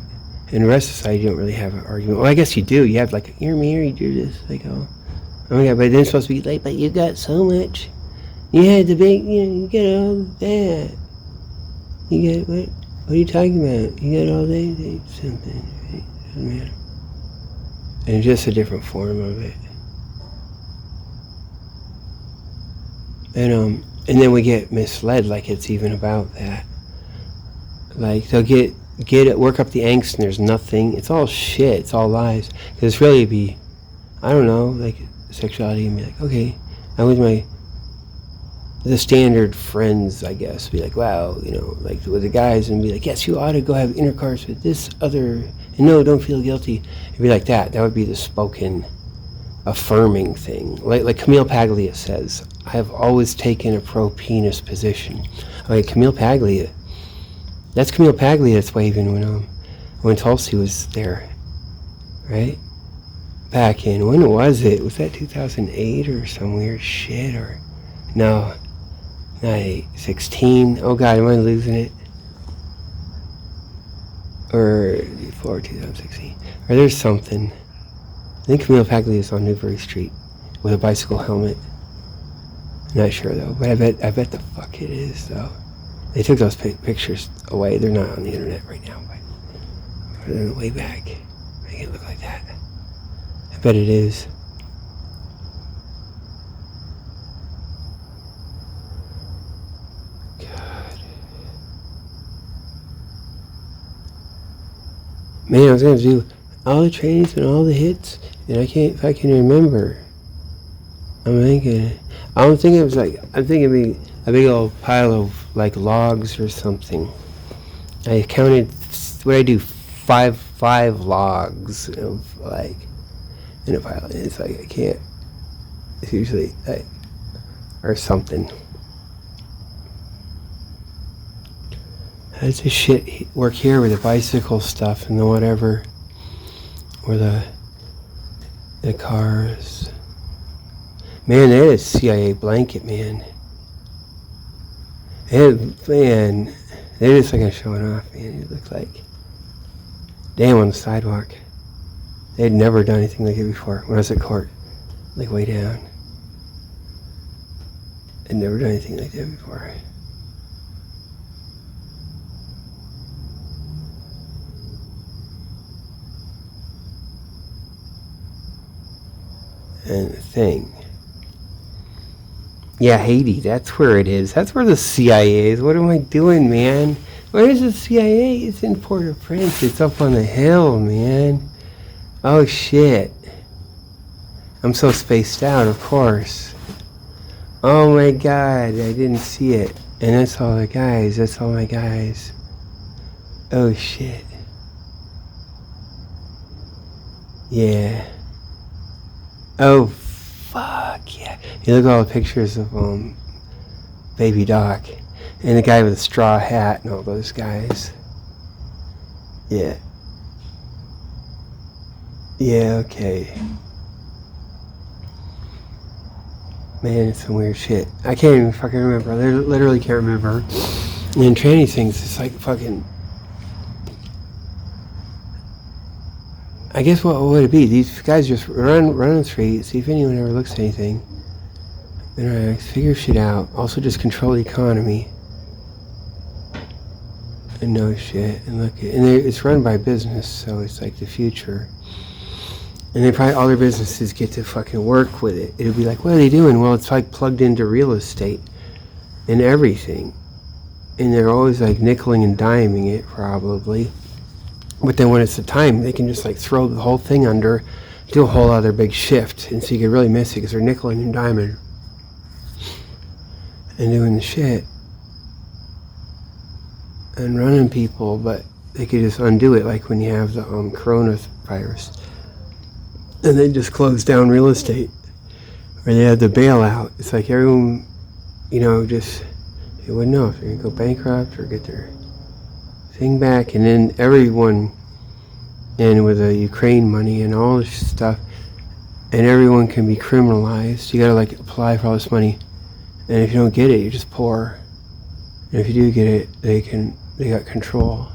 In the rest of society, you don't really have an argument. Well, I guess you do. You have like, you're married, you're this, like, oh my God, but then it's supposed to be like, but you got so much. You had the big, you know, you got all that. You got, what are you talking about? You got all that, something, right? Doesn't matter. And just a different form of it. And then we get misled, like it's even about that. Like, they'll get it, work up the angst, and there's nothing. It's all shit. It's all lies. Because it's really I don't know, like sexuality, and be like, okay, I'm with the standard friends, I guess. Be like, wow, you know, like with the guys, and be like, yes, you ought to go have intercourse with this other, and no, don't feel guilty. It'd be like that. That would be the spoken affirming thing. Like Camille Paglia says, I have always taken a pro-penis position. Like Camille Paglia, that's Camille Paglia that's waving when Tulsi was there, right? Back in, when was it? Was that 2008 or some weird shit? Or no, not 8, 16. Oh God, am I losing it? Or before 2016? Or there's something. I think Camille Paglia is on Newbury Street with a bicycle helmet. Not sure though, but I bet the fuck it is though. They took those pictures away. They're not on the internet right now, but they're way back. Make it look like that. I bet it is. God. Man, I was gonna do all the trainings and all the hits, and I can't. If I can remember, I'm thinking. I don't think it was like. I'm thinking a big old pile of like logs or something. I counted. What I do? Five logs of like in a pile. It's like I can't. It's usually like or something. That's the shit work here with the bicycle stuff and the whatever, or the cars. Man, that is CIA blanket, man. Man, they're just like showing off, man. It looks like damn on the sidewalk. They had never done anything like it before when I was at court, like way down. They'd never done anything like that before. And the thing. Yeah, Haiti, that's where it is. That's where the CIA is. What am I doing, man? Where is the CIA? It's in Port-au-Prince. It's up on the hill, man. Oh, shit. I'm so spaced out, of course. Oh, my God. I didn't see it. And that's all the guys. That's all my guys. Oh, shit. Yeah. Oh, fuck, yeah. You look at all the pictures of Baby Doc and the guy with the straw hat and all those guys. Yeah. Yeah, okay. Man, it's some weird shit. I can't even fucking remember. I literally can't remember. And tranny things, it's like fucking... I guess what would it be? These guys just run the street, see if anyone ever looks at anything. Interact, figure shit out. Also just control the economy. And know shit. And look at, and it's run by business, so it's like the future. And they probably, all their businesses get to fucking work with it. It'll be like, what are they doing? Well, it's like plugged into real estate and everything. And they're always like nickeling and diming it, probably. But then when it's the time, they can just like throw the whole thing under, do a whole other big shift. And so you can really miss it because they're nickeling and diming and doing the shit and running people, but they could just undo it like when you have the coronavirus. And they just close down real estate. Or they have the bailout. It's like everyone, just, they wouldn't know if they're going to go bankrupt or get their thing back. And then everyone, and with the Ukraine money and all this stuff, and everyone can be criminalized. You got to like apply for all this money. And if you don't get it, you're just poor. And if you do get it, they got control.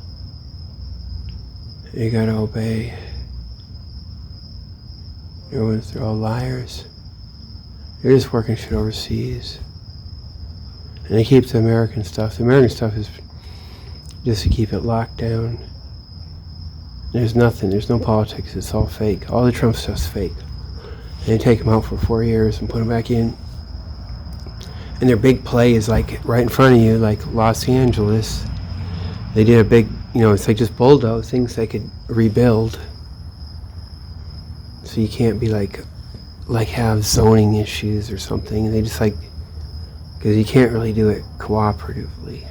You got to obey. They're all liars. They're just working shit overseas. And they keep the American stuff. The American stuff is just to keep it locked down. There's nothing. There's no politics. It's all fake. All the Trump stuff's fake. And they take them out for 4 years and put them back in. And their big play is like right in front of you, like Los Angeles. They did a big, it's like just bulldoze things they could rebuild. So you can't be like have zoning issues or something. They just because you can't really do it cooperatively.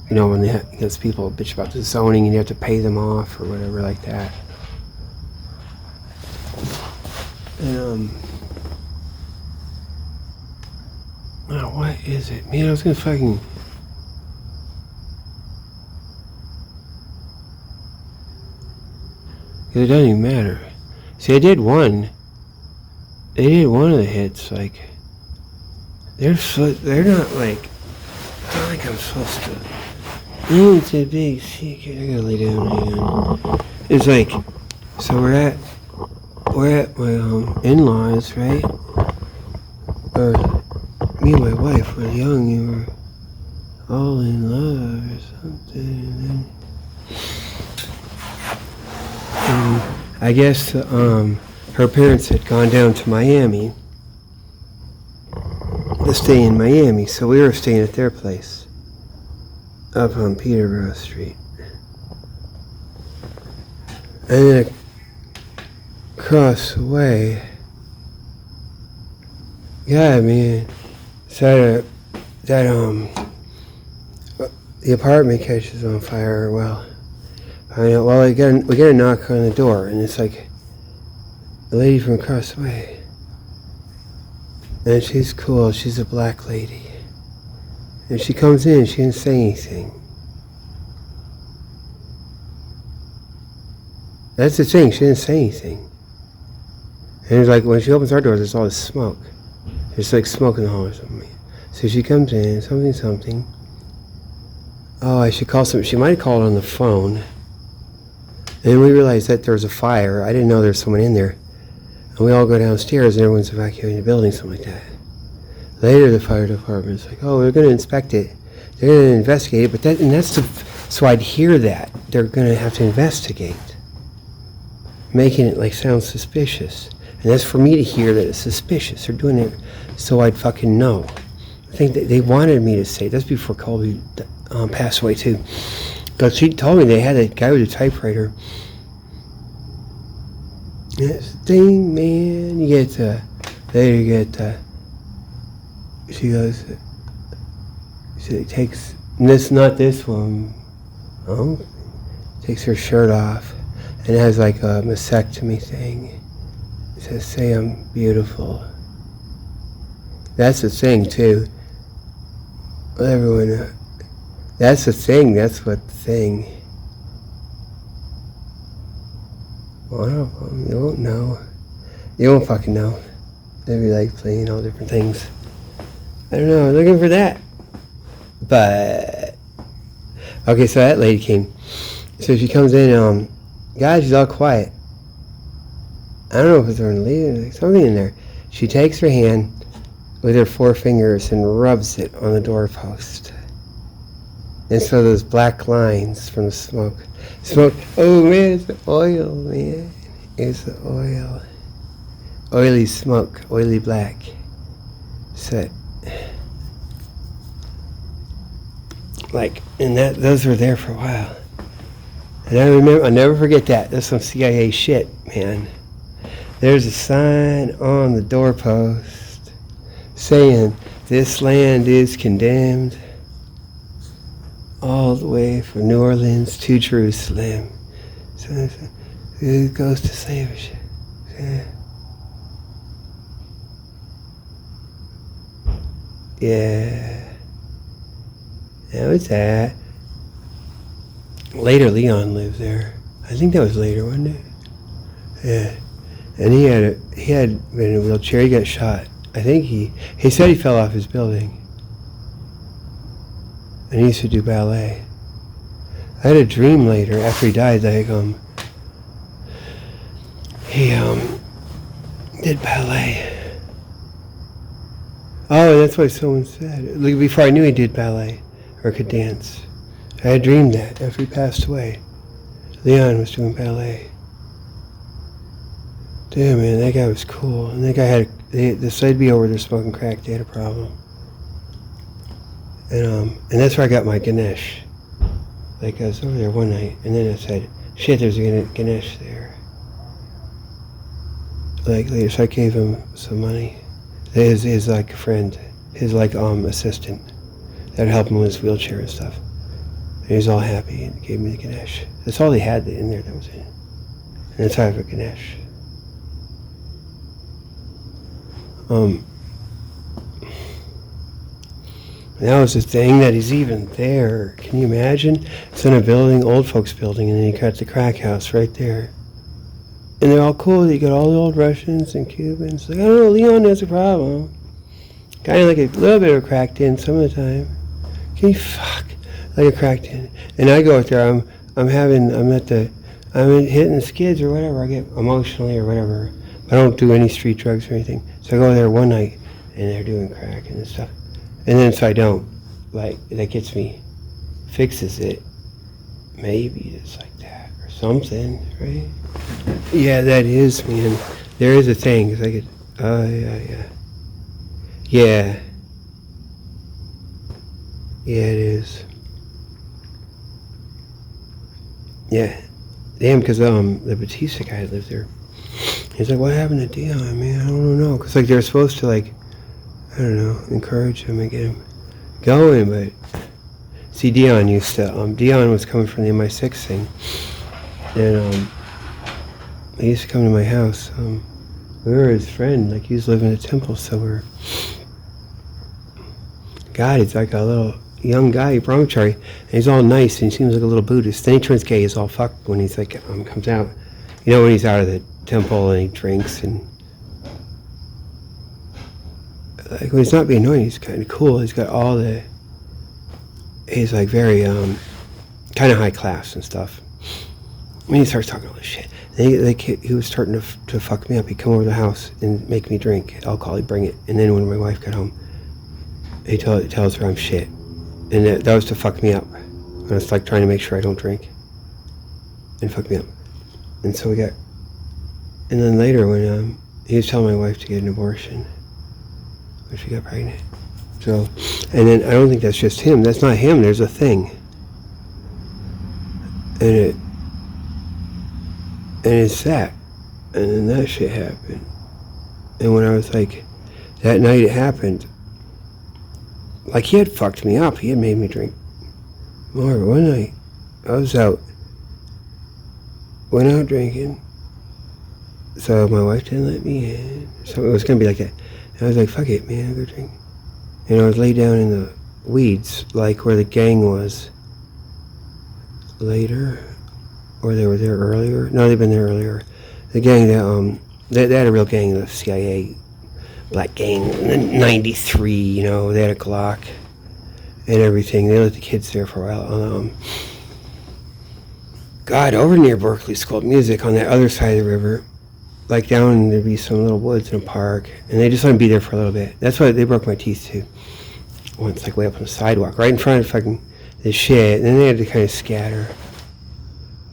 When because people bitch about the zoning and you have to pay them off or whatever like that. And oh, what is it? Man, I was gonna fucking. It doesn't even matter. See, I did one. They did one of the hits. Like, they're not like. I don't think I'm supposed to. It's a big secret. I gotta lay down again. It's like, so we're at my in-laws, right? Or me and my wife were young. You were all in love or something. And I guess her parents had gone down to Miami to stay in Miami, so we were staying at their place up on Peterborough Street. And then across the way, yeah, man, so the apartment catches on fire. Well, we get a knock on the door, and it's like a lady from across the way. And she's cool, she's a black lady. And she comes in, she didn't say anything. That's the thing, she didn't say anything. And it's like when she opens our door, there's all this smoke. There's like smoke in the hall or something. So she comes in, something. Oh, I should call something. She might have called on the phone. And we realized that there was a fire. I didn't know there was someone in there. And we all go downstairs and everyone's evacuating the building, something like that. Later, the fire department's like, oh, we're going to inspect it. They're going to investigate it, but so I'd hear that. They're going to have to investigate. Making it like sound suspicious. And that's for me to hear that it's suspicious. They're doing it so I'd fucking know. I think that they wanted me to say, that's before Colby passed away too. Because she told me they had a guy with a typewriter. This thing, man, she goes, she takes, and this, not this one, takes her shirt off, and it has like a mastectomy thing. It says, say I'm beautiful. That's the thing, too. Everyone, that's the thing, that's what the thing. One of them, you won't know. You won't fucking know. They'd be like playing all different things. I don't know, I'm looking for that. But, okay, so that lady came. So she comes in, God, she's all quiet. I don't know if it's her lady, something in there. She takes her hand with her 4 fingers and rubs it on the doorpost. And so those black lines from the smoke. Oh man, it's the oil, man. It's the oil. Oily smoke, oily black. So, like, and those were there for a while. And I'll never forget that. That's some CIA shit, man. There's a sign on the doorpost saying, this land is condemned all the way from New Orleans to Jerusalem. So it goes to slavery. Yeah. That was that. Later, Leon lived there. I think that was later, wasn't it? Yeah. And he had been in a wheelchair. He got shot. I think he said he fell off his building. And he used to do ballet. I had a dream later after he died, like he did ballet. Oh, that's what someone said. Like, before I knew he did ballet or could dance. I had dreamed that after he passed away. Leon was doing ballet. Damn, man, that guy was cool. And that guy they'd be over there smoking crack. They had a problem. And that's where I got my Ganesh. Like, I was over there one night, and then I said, shit, there's a Ganesh there. Like, later, so I gave him some money. His like, friend, his, like, assistant, that helped him with his wheelchair and stuff. And he was all happy and gave me the Ganesh. That's all they had in there that was in it. And that's how I have a Ganesh. Um, that was the thing that he's even there. Can you imagine? It's in a building, old folks building, and then you got the crack house right there. And they're all cool. You got all the old Russians and Cubans. Like, I don't know, Leon has a problem. Kind of like a little bit of a cracked in some of the time. Can you fuck? Like a cracked in. And I go out there, I'm hitting the skids or whatever. I get emotionally or whatever. I don't do any street drugs or anything. So I go there one night and they're doing crack and stuff. And then so I don't. Like, that gets me, fixes it. Maybe it's like that or something, right? Yeah, that is, man. There is a thing. 'Cause I could, yeah. Yeah. Yeah, it is. Yeah. Damn, because the Batista guy lived there. He's like, what happened to Dion, man? I don't know. Because, like, they're supposed to, like, I don't know, encourage him and get him going. But, see, Dion used to, Dion was coming from the MI6 thing. And, he used to come to my house. We were his friend. Like, he was living in a temple, so we're... God, he's like a little young guy, brahmachari, and he's all nice, and he seems like a little Buddhist. Then he turns gay, he's all fucked when he's like, comes out. You know, when he's out of the temple and he drinks, and like when he's not being annoying, he's kind of cool. He's got all the, he's like very, kind of high class and stuff. I mean, he starts talking all this shit. And he was starting to fuck me up. He'd come over to the house and make me drink alcohol. He'd bring it, and then when my wife got home, he tells her I'm shit. And that was to fuck me up. I was like trying to make sure I don't drink. And fuck me up. And so and then later when he was telling my wife to get an abortion when she got pregnant. So, and then I don't think that's just him. That's not him. There's a thing. And it's that. And then that shit happened. And when I was like, that night it happened, like he had fucked me up. He had made me drink more. One night, I was out, went out drinking. So my wife didn't let me in. So it was gonna be like that. And I was like, fuck it, man, I'll go drink. And I was laid down in the weeds, like where the gang was later, or they were there earlier. No, they've been there earlier. The gang that they had a real gang, the CIA. Black gang, in 93, you know, they had a Glock and everything. They let the kids there for a while. God, over near Berkeley School of Music on that other side of the river, like down, there'd be some little woods and a park, and they just let me be there for a little bit. That's why they broke my teeth too. Once, like way up on the sidewalk, right in front of fucking the shit, and then they had to kind of scatter.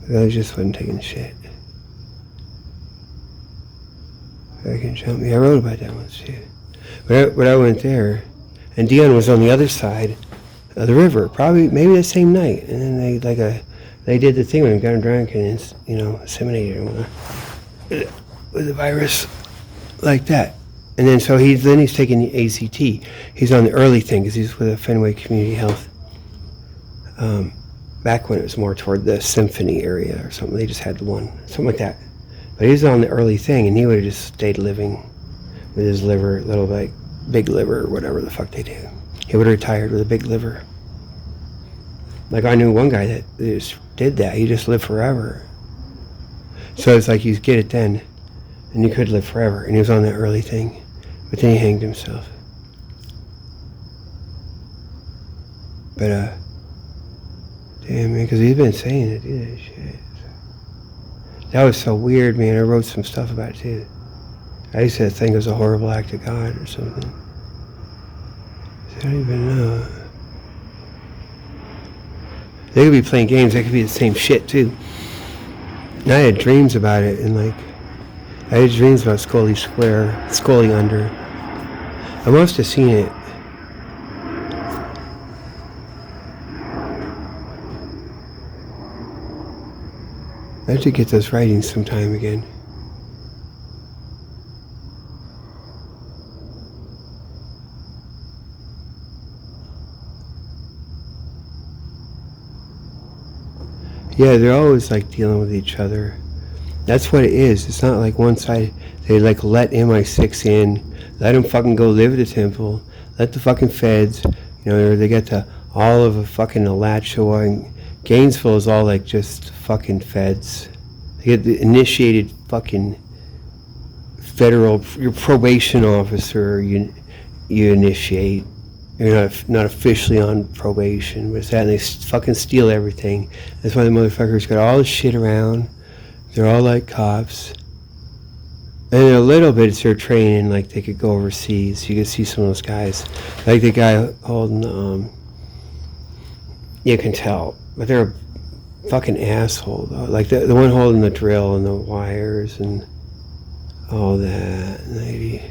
I just wasn't taking the shit. I can jump me. I wrote about that once too. But I went there, and Dion was on the other side of the river, probably maybe the same night. And then they did the thing when him, got him drunk, and inseminated him with the virus like that. And then so he's taking the ACT. He's on the early thing because he's with a Fenway Community Health. Back when it was more toward the Symphony area or something, they just had the one, something like that. But he was on the early thing, and he would have just stayed living with his liver, little like big liver or whatever the fuck they do. He would have retired with a big liver. Like I knew one guy that just did that. He just lived forever. So it's like you get it then, and you could live forever. And he was on that early thing, but then he hanged himself. But damn man, because he's been saying to do that shit. That was so weird, man. I wrote some stuff about it too. I used to think it was a horrible act of God or something. I don't even know. They could be playing games. They could be the same shit too. And I had dreams about it, and like, I had dreams about Scully Square, Scully Under. I must have seen it. I have to get those writings sometime again. Yeah, they're always like dealing with each other. That's what it is. It's not like one side, they like let MI6 in, let them fucking go live at the temple, let the fucking feds, they get all of a fucking Alachua, and Gainesville is all like just fucking feds. They get the initiated fucking federal, your probation officer, you initiate. You're not officially on probation, but it's that, and they fucking steal everything. That's why the motherfuckers got all this shit around. They're all like cops. And a little bit it's their training, like they could go overseas. You could see some of those guys. Like the guy holding, you can tell. But they're a fucking asshole, though. Like the one holding the drill and the wires and all that. Maybe.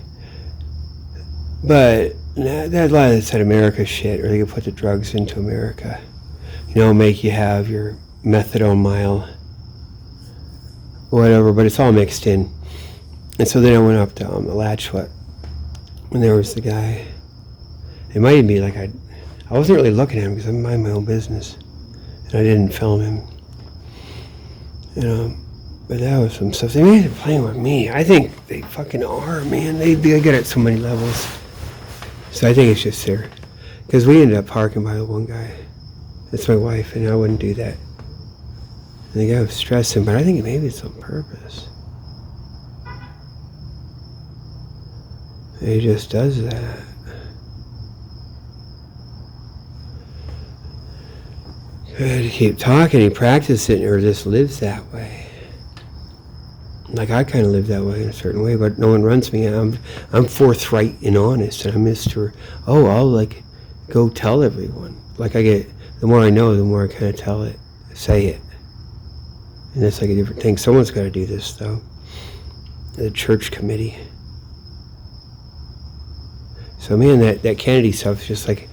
But that a lot of that's America shit, or they could put the drugs into America. Make you have your methadone mile. Whatever, but it's all mixed in. And so then I went up to Alachua, and there was the guy. It might even be like I wasn't really looking at him because I mind my own business, and I didn't film him. But that was some stuff. They made it playing with me. I think they fucking are, man. They good at so many levels. So I think it's just there, because we ended up parking by the one guy. That's my wife, and I wouldn't do that. And the guy was stressing, but I think maybe it's on purpose. He just does that. Good to keep talking. He practices it or just lives that way. Like I kind of live that way in a certain way, but no one runs me. I'm forthright and honest, and I'm Mr. I'll like go tell everyone. Like the more I know, the more I kind of say it. And that's like a different thing. Someone's got to do this, though. The church committee. So, man, that Kennedy stuff is just like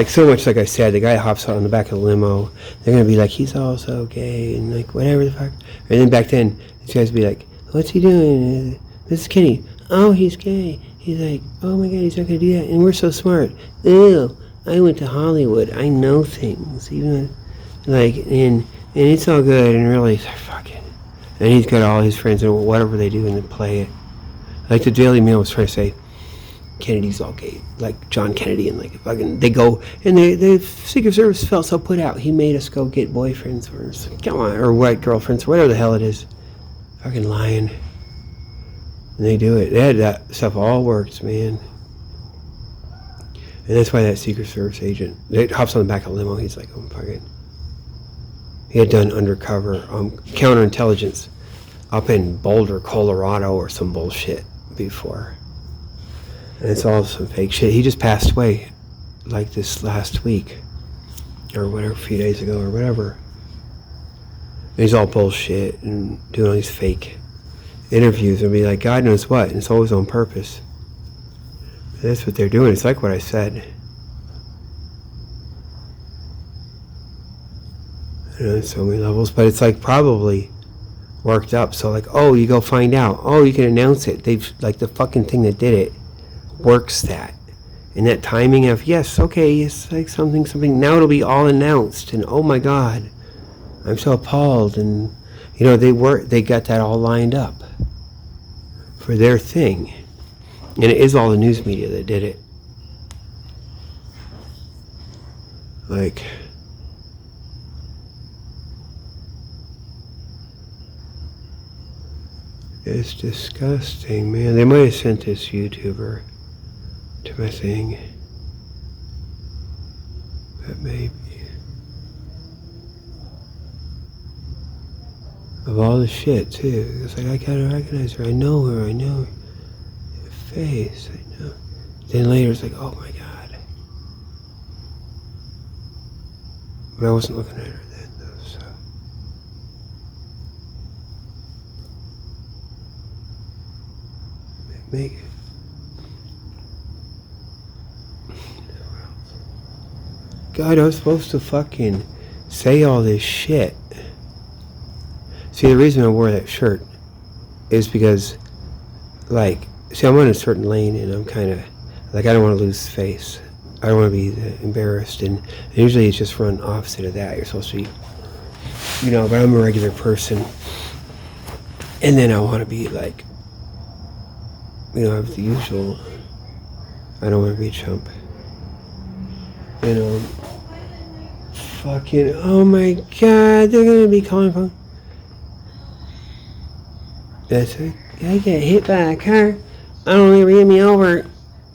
so much like I said, the guy hops out on the back of the limo. They're going to be like, he's also gay, and like, whatever the fuck. And then back then, these guys would be like, what's he doing? This is Kennedy. Oh, he's gay. He's like, oh my God, he's not going to do that. And we're so smart. Ew, I went to Hollywood. I know things. Even like, and it's all good, and really, they're fucking. And he's got all his friends, and whatever they do, and they play it. Like the Daily Mail was trying to say, Kennedy's all gay, like John Kennedy, and like fucking, they go, and the Secret Service felt so put out. He made us go get boyfriends, or white girlfriends, or whatever the hell it is. Fucking lying. And they do it. They had that stuff all works, man. And that's why that Secret Service agent, that hops on the back of the limo, he's like, oh, fucking. He had done undercover counterintelligence up in Boulder, Colorado, or some bullshit before. And it's all some fake shit. He just passed away like this last week, or whatever, a few days ago, or whatever. And he's all bullshit and doing all these fake interviews and be like, God knows what, and it's always on purpose. But that's what they're doing. It's like what I said. So many levels, but it's like probably worked up. So like, oh, you go find out. Oh, you can announce it. They've like the fucking thing that did it works that. And that timing of yes, okay, it's like something. Now it'll be all announced, and oh my God, I'm so appalled. And they got that all lined up for their thing, and it is all the news media that did it. Like. It's disgusting, man. They might have sent this YouTuber to my thing. But maybe. Of all the shit, too. It's like, I gotta recognize her. I know her. I know her face. I know. Then later it's like, oh my God. But I wasn't looking at her then, though, so. Make it. God, I was supposed to fucking say all this shit. See, the reason I wore that shirt is because, like, see, I'm on a certain lane, and I'm kind of, like, I don't want to lose face. I don't want to be embarrassed, and usually it's just run opposite of that. You're supposed to be, but I'm a regular person. And then I want to be like, you know, the usual. I don't want to be a chump. You know, fucking, oh my god, they're gonna be calling for. That's it. I get hit by a car. I don't even ran me over.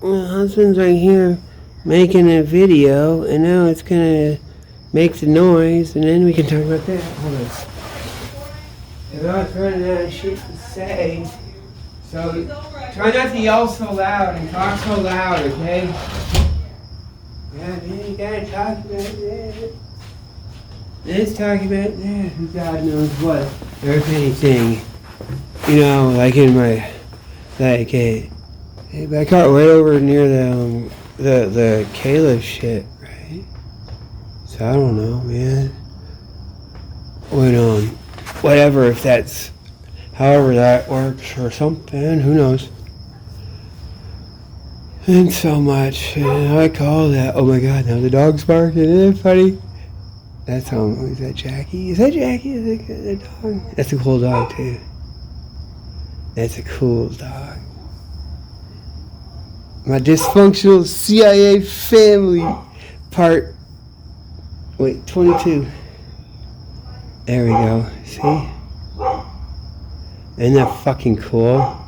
My husband's right here making a video, and now it's gonna make the noise, and then we can talk about that. Hold on. If I was running out of shit to say, so try not to yell so loud and talk so loud, okay? Yeah, man, you gotta talk about that. Let's talk about that. Who God knows what, or if anything. You know, like in my, like, I got right over near the Caleb shit, right? So I don't know, man. When whatever, if that's, however that works or something, who knows? And so much, and I call that. Oh my God! Now the dog's barking. Isn't it funny? That's is that Jackie? Is that Jackie? Is that the dog? That's a cool dog too. That's a cool dog. My dysfunctional CIA family part. Wait, 22. There we go. See? Isn't that fucking cool?